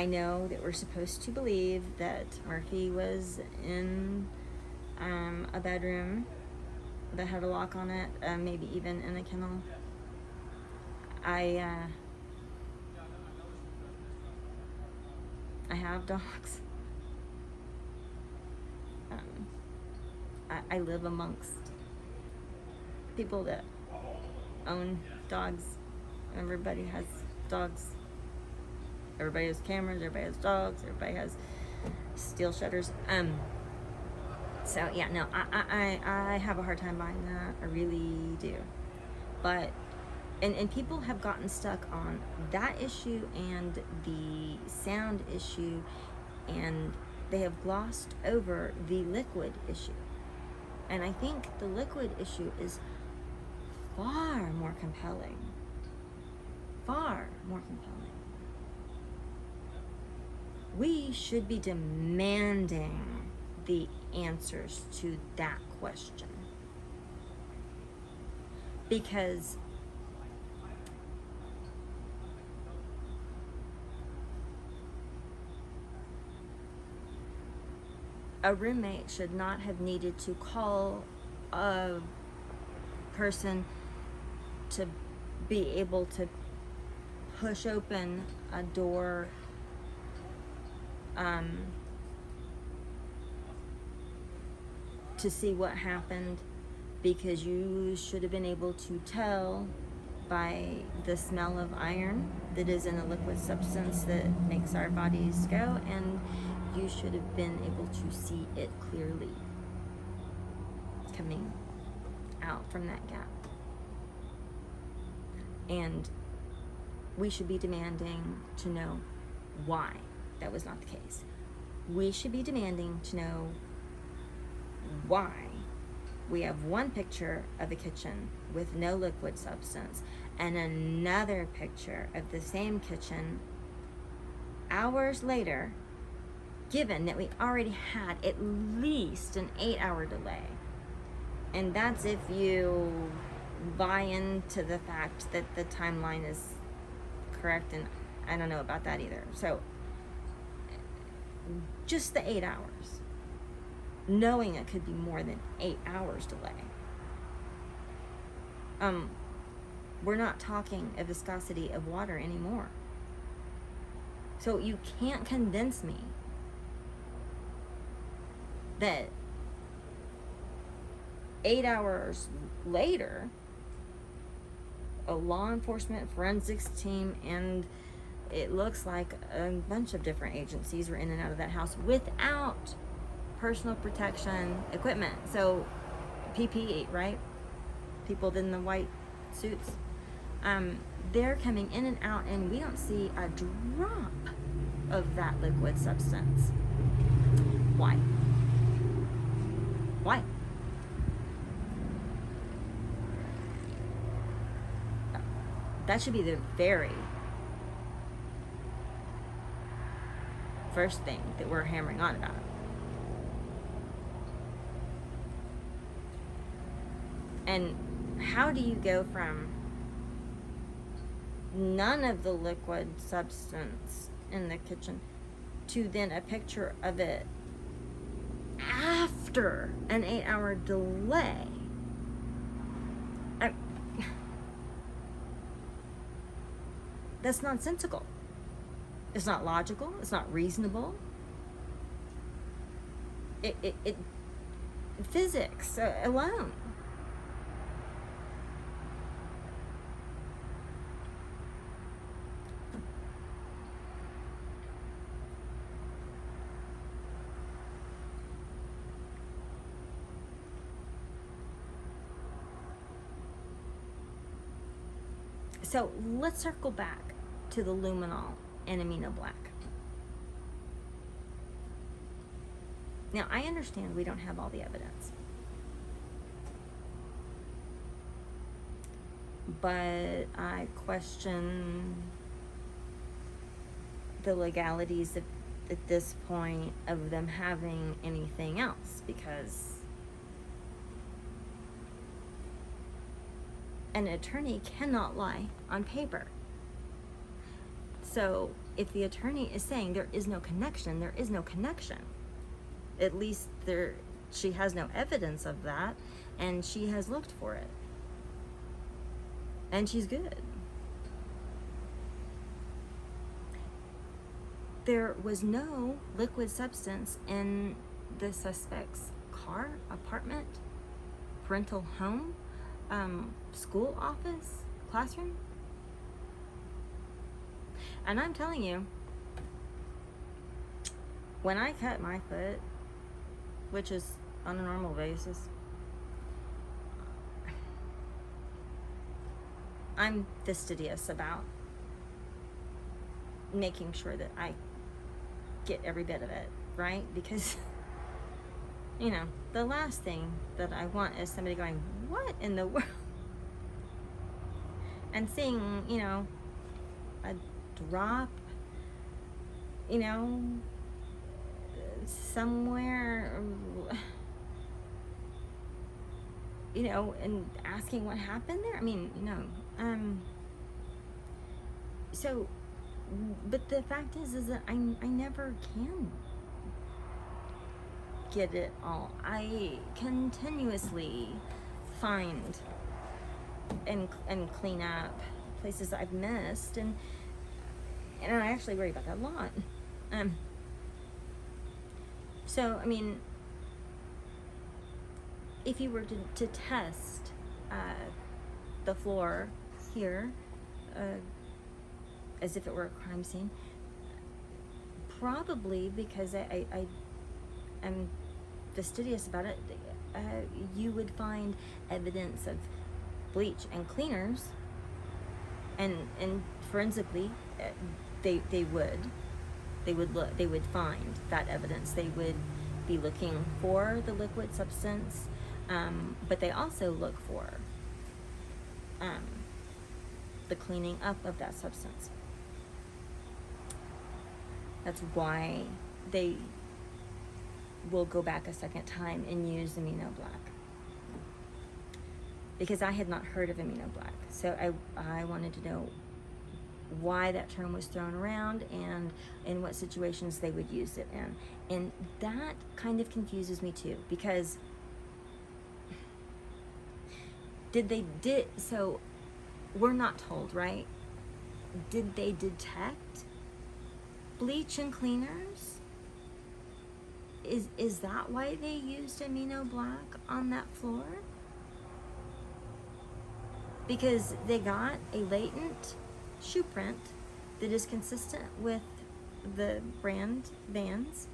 know that we're supposed to believe that Murphy was in a bedroom that had a lock on it, maybe even in a kennel. I have dogs. I live amongst people that own dogs. Everybody has dogs. Everybody has cameras. Everybody has dogs. Everybody has steel shutters. So yeah, no, I have a hard time buying that. I really do. But and people have gotten stuck on that issue and the sound issue, and they have glossed over the liquid issue. And I think the liquid issue is far more compelling. far more compelling. We should be demanding the answers to that question. Because a roommate should not have needed to call a person to be able to push open a door to see what happened, because you should have been able to tell by the smell of iron that is in a liquid substance that makes our bodies go, and you should have been able to see it clearly coming out from that gap. And we should be demanding to know why that was not the case. We should be demanding to know why we have one picture of the kitchen with no liquid substance and another picture of the same kitchen hours later, given that we already had at least an 8-hour delay. And that's if you buy into the fact that the timeline is correct, and I don't know about that either. So just the 8 hours, knowing it could be more than 8 hours delay. We're not talking a viscosity of water anymore. So you can't convince me that 8 hours later, a law enforcement forensics team, and it looks like a bunch of different agencies were in and out of that house without personal protection equipment. So PPE, right? People in the white suits. They're coming in and out, and we don't see a drop of that liquid substance. Why? Why? That should be the very first thing that we're hammering on about. And how do you go from none of the liquid substance in the kitchen to then a picture of it after an 8-hour delay? That's nonsensical. It's not logical. It's not reasonable. It physics alone. So let's circle back to the luminol and amino black. Now, I understand we don't have all the evidence, but I question the legalities at this point of them having anything else, because an attorney cannot lie on paper. So if the attorney is saying there is no connection, there is no connection. At least she has no evidence of that, and she has looked for it. And she's good. There was no liquid substance in the suspect's car, apartment, parental home, school office, classroom. And I'm telling you, when I cut my foot, which is on a normal basis, I'm fastidious about making sure that I get every bit of it, right? Because, you know, the last thing that I want is somebody going, what in the world? And seeing, you know, a drop, you know, somewhere, you know, and asking what happened there. I mean, you know, so, but the fact is that I never can get it all. I continuously find and clean up places I've missed, and I actually worry about that a lot. So I mean, if you were to test the floor here as if it were a crime scene, probably because I am fastidious about it, you would find evidence of bleach and cleaners, and forensically they would find that evidence. They would be looking for the liquid substance, but they also look for the cleaning up of that substance. That's why they will go back a second time and use amino black, because I had not heard of amino black. So I wanted to know why that term was thrown around and in what situations they would use it in. And that kind of confuses me too, because so we're not told, right? Did they detect bleach and cleaners? Is that why they used amino black on that floor? Because they got a latent shoe print that is consistent with the brand Vans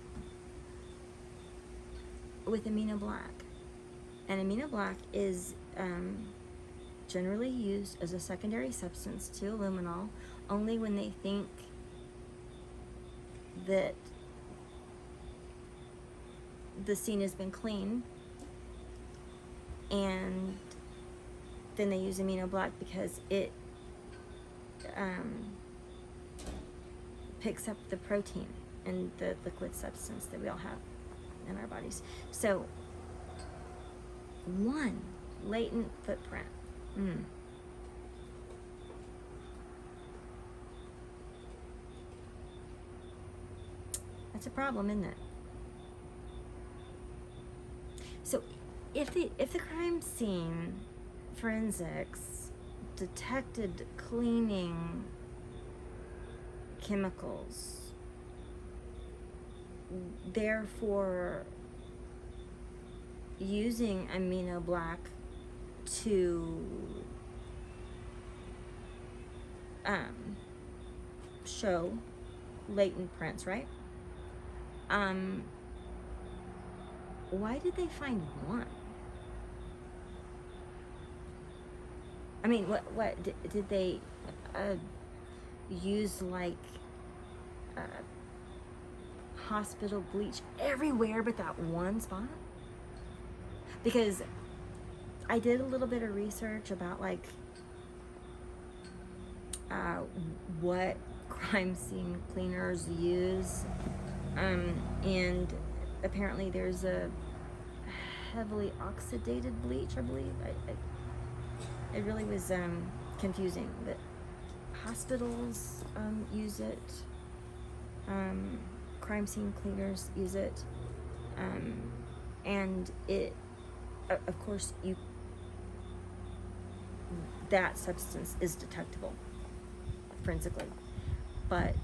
with amino black. And amino black is generally used as a secondary substance to luminol only when they think that the scene has been clean, and then they use amino black because it picks up the protein and the liquid substance that we all have in our bodies. So one latent footprint. That's a problem, isn't it? So if the crime scene forensics detected cleaning chemicals, therefore using amino black to show latent prints, right? Why did they find one? I mean, what did they use, like hospital bleach everywhere but that one spot? Because I did a little bit of research about like what crime scene cleaners use, and apparently there's a heavily oxidated bleach, I believe. It really was confusing that hospitals use it, crime scene cleaners use it, and it, of course, that substance is detectable forensically, but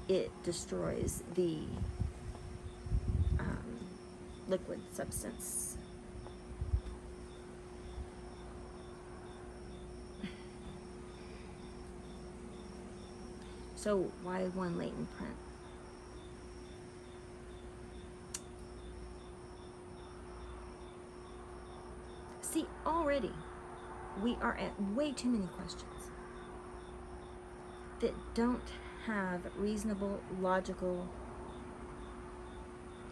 it destroys the liquid substance. So why one latent print? See, already we are at way too many questions that don't have reasonable, logical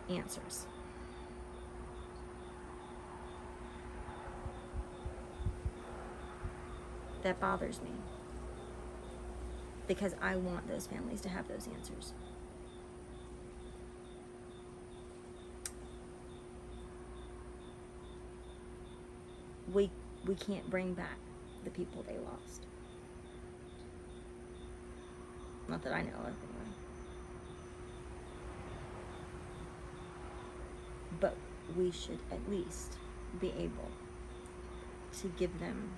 answers. That bothers me. because I want those families to have those answers. We can't bring back the people they lost. Not that I know of, anyway. But we should at least be able to give them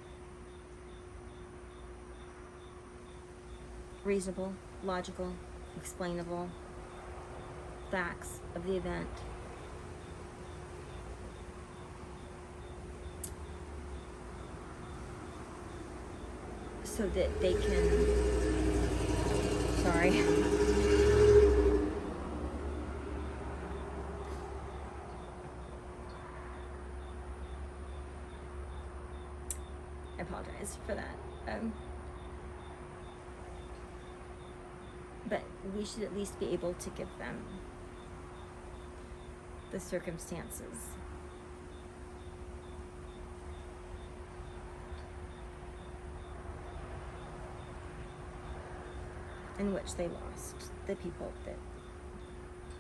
reasonable, logical, explainable facts of the event. So that they can, sorry. I apologize for that. But we should at least be able to give them the circumstances in which they lost the people that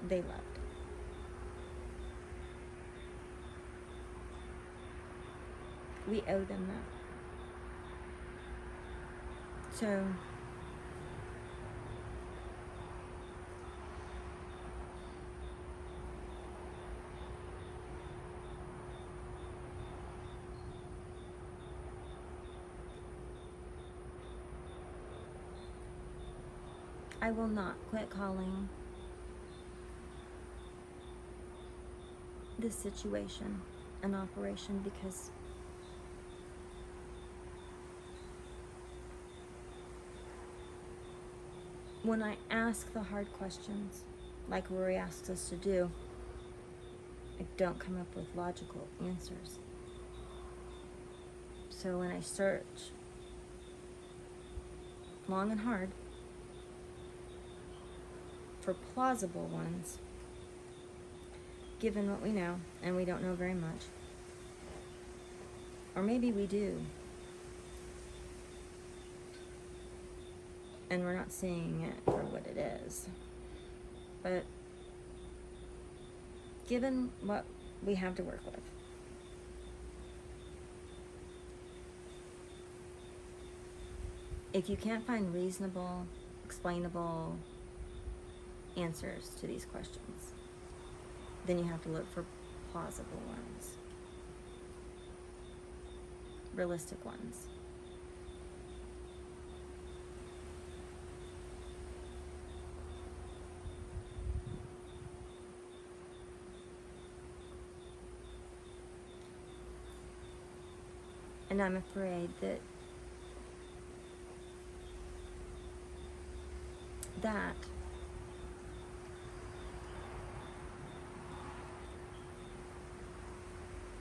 they loved. We owe them that. So I will not quit calling this situation an operation, because when I ask the hard questions, like Rory asks us to do, I don't come up with logical answers. So when I search long and hard for plausible ones, given what we know, and we don't know very much, or maybe we do, and we're not seeing it for what it is, but given what we have to work with, if you can't find reasonable, explainable answers to these questions, then you have to look for plausible ones, realistic ones. And I'm afraid that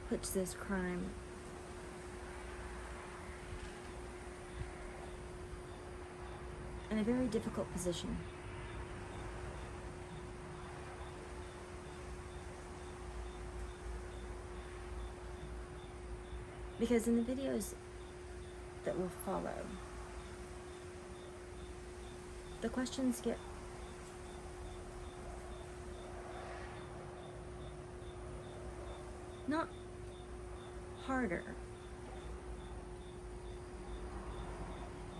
puts this crime in a very difficult position. Because in the videos that will follow, the questions get not harder,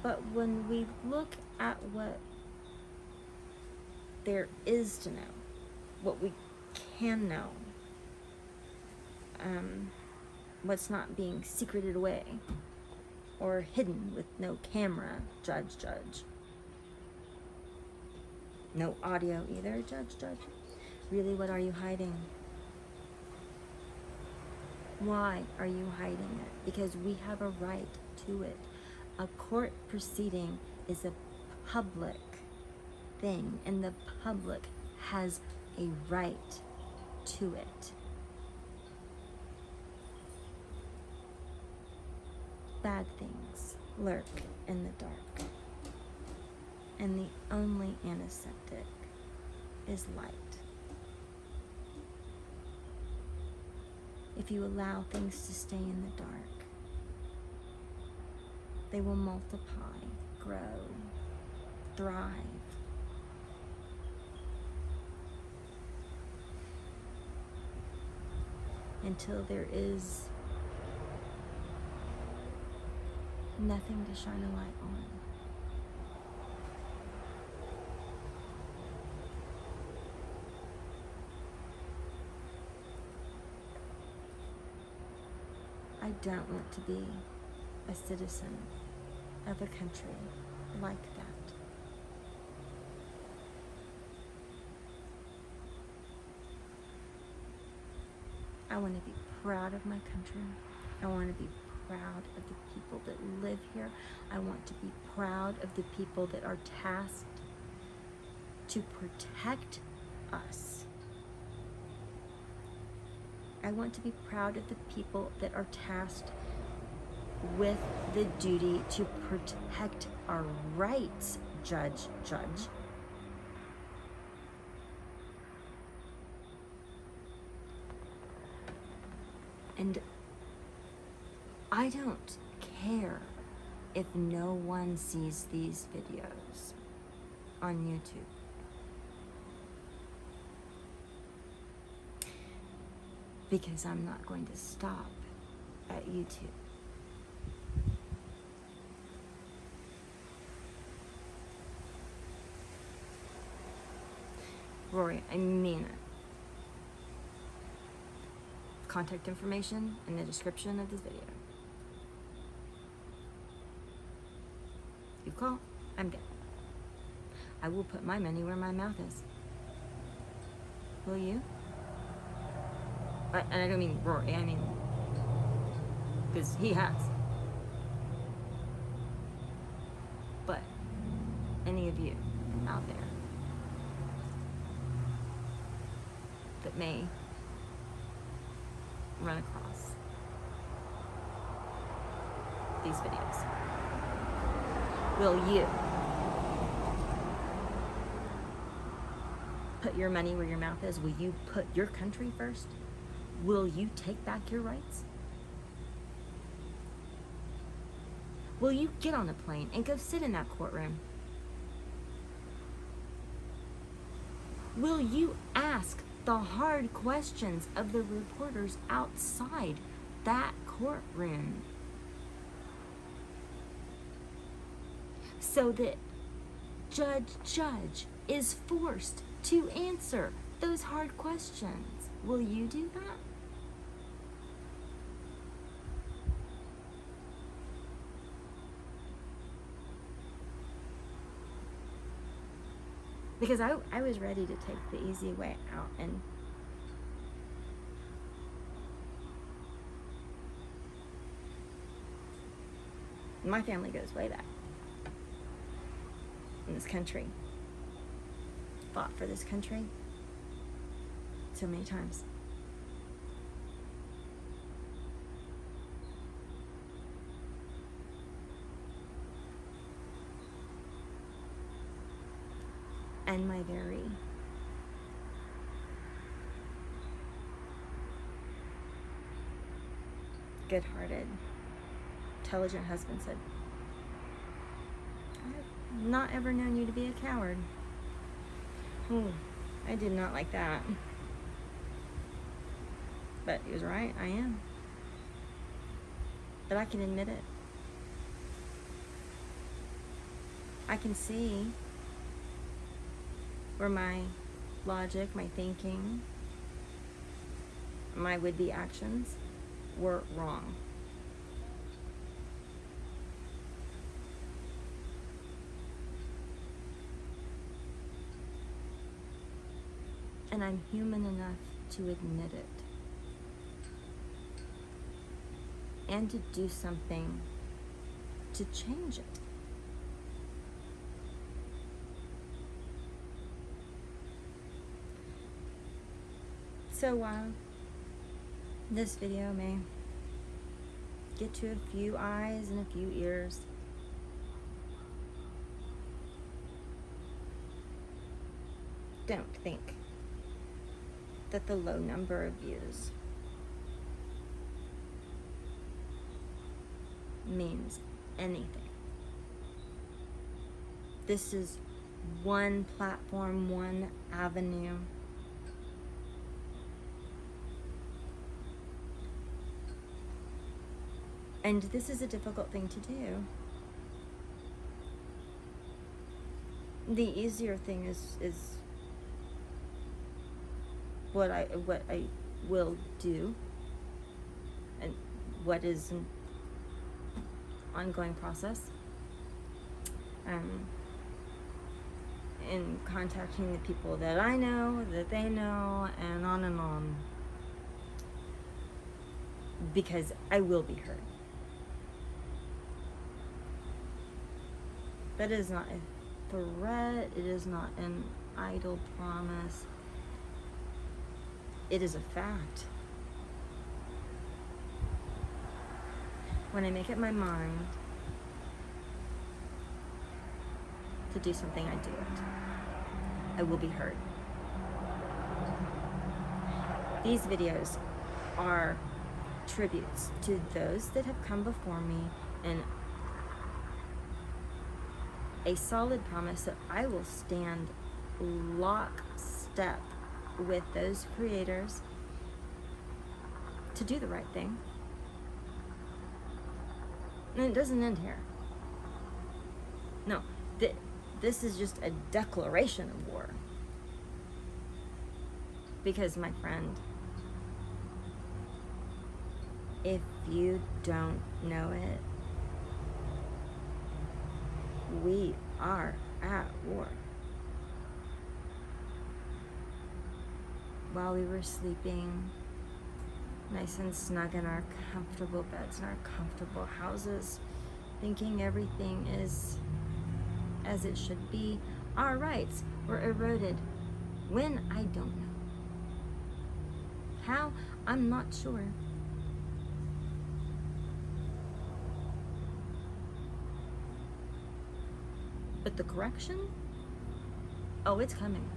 but when we look at what there is to know, what we can know, what's not being secreted away or hidden with no camera, judge, no audio either, judge. Really, what are you hiding? Why are you hiding it? Because we have a right to it. A court proceeding is a public thing, and the public has a right to it. Bad things lurk in the dark, and the only antiseptic is light. If you allow things to stay in the dark, they will multiply, grow, thrive. Until there is nothing to shine a light on. I don't want to be a citizen of a country like that. I want to be proud of my country. I want to be proud of the people that live here. I want to be proud of the people that are tasked to protect us. I want to be proud of the people that are tasked with the duty to protect our rights, Judge. And I don't care if no one sees these videos on YouTube. Because I'm not going to stop at YouTube. Rory, I mean it. Contact information in the description of this video. You call, I'm there. I will put my money where my mouth is. Will you? And I don't mean Rory, I mean, because he has. But any of you out there that may run across these videos, will you put your money where your mouth is? Will you put your country first? Will you take back your rights? Will you get on a plane and go sit in that courtroom? Will you ask the hard questions of the reporters outside that courtroom? So that Judge is forced to answer those hard questions. Will you do that? Because I was ready to take the easy way out, and my family goes way back in this country. Fought for this country so many times. And my very good-hearted, intelligent husband said, I've not ever known you to be a coward. Oh, I did not like that. But he was right, I am. But I can admit it. I can see where my logic, my thinking, my would-be actions were wrong. And I'm human enough to admit it. And to do something to change it. So while this video may get to a few eyes and a few ears, don't think that the low number of views means anything. This is one platform, one avenue. And this is a difficult thing to do. The easier thing is what I will do, and what is an ongoing process. In contacting the people that I know, that they know, and on, because I will be heard. That is not a threat. It is not an idle promise. It is a fact. When I make up my mind to do something, I do it. I will be heard. These videos are tributes to those that have come before me, and a solid promise that I will stand lockstep with those creators to do the right thing. And it doesn't end here. No, this is just a declaration of war. Because, my friend, if you don't know it, we are at war. While we were sleeping nice and snug in our comfortable beds in our comfortable houses, thinking everything is as it should be, our rights were eroded. When? I don't know. How? I'm not sure. But the correction? Oh, it's coming.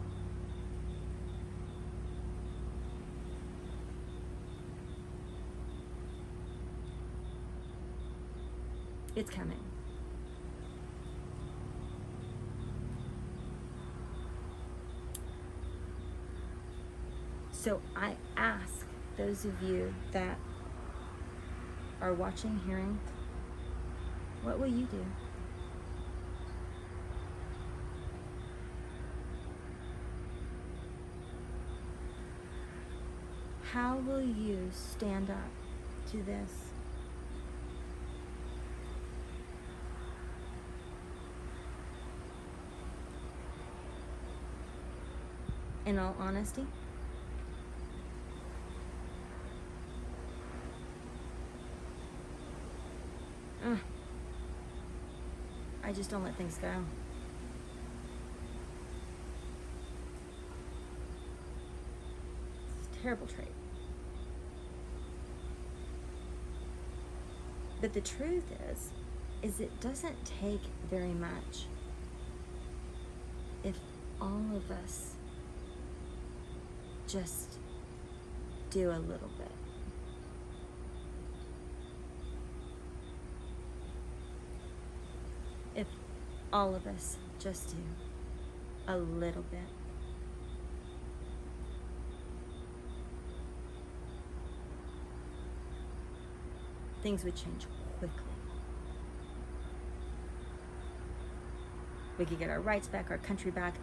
It's coming. So I ask those of you that are watching, hearing, what will you do? How will you stand up to this? In all honesty, I just don't let things go. It's a terrible trait. But the truth is it doesn't take very much if all of us just do a little bit. If all of us just do a little bit. Things would change quickly. We could get our rights back, our country back,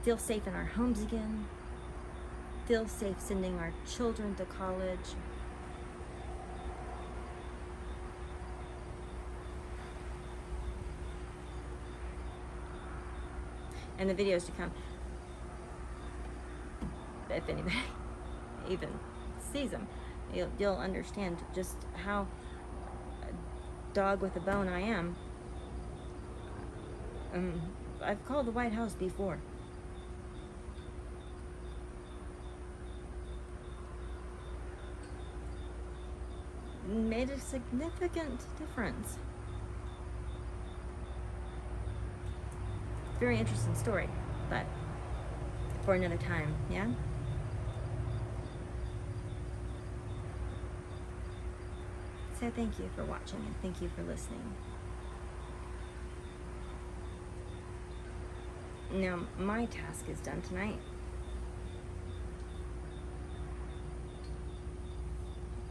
feel safe in our homes again, feel safe sending our children to college. And the videos to come, if anybody even sees them, you'll understand just how a dog with a bone I am. I've called the White House before. Made a significant difference. Very interesting story, but for another time, yeah? So thank you for watching, and thank you for listening. Now, my task is done tonight.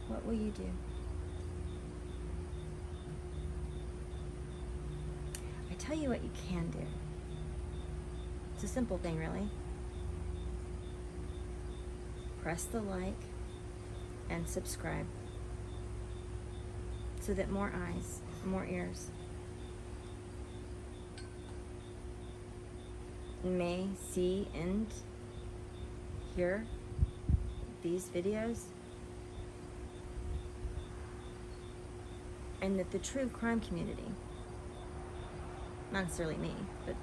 What will you do? I tell you what you can do. It's a simple thing, really. Press the like and subscribe so that more eyes, more ears may see and hear these videos, and that the true crime community, not necessarily me, but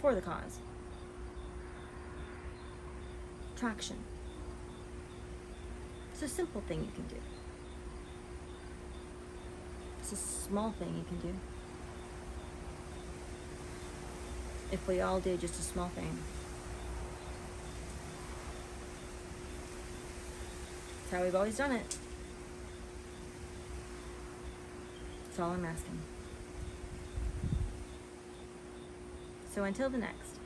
for the cause, traction. It's a simple thing you can do. It's a small thing you can do. If we all do just a small thing. That's how we've always done it. That's all I'm asking. So until the next.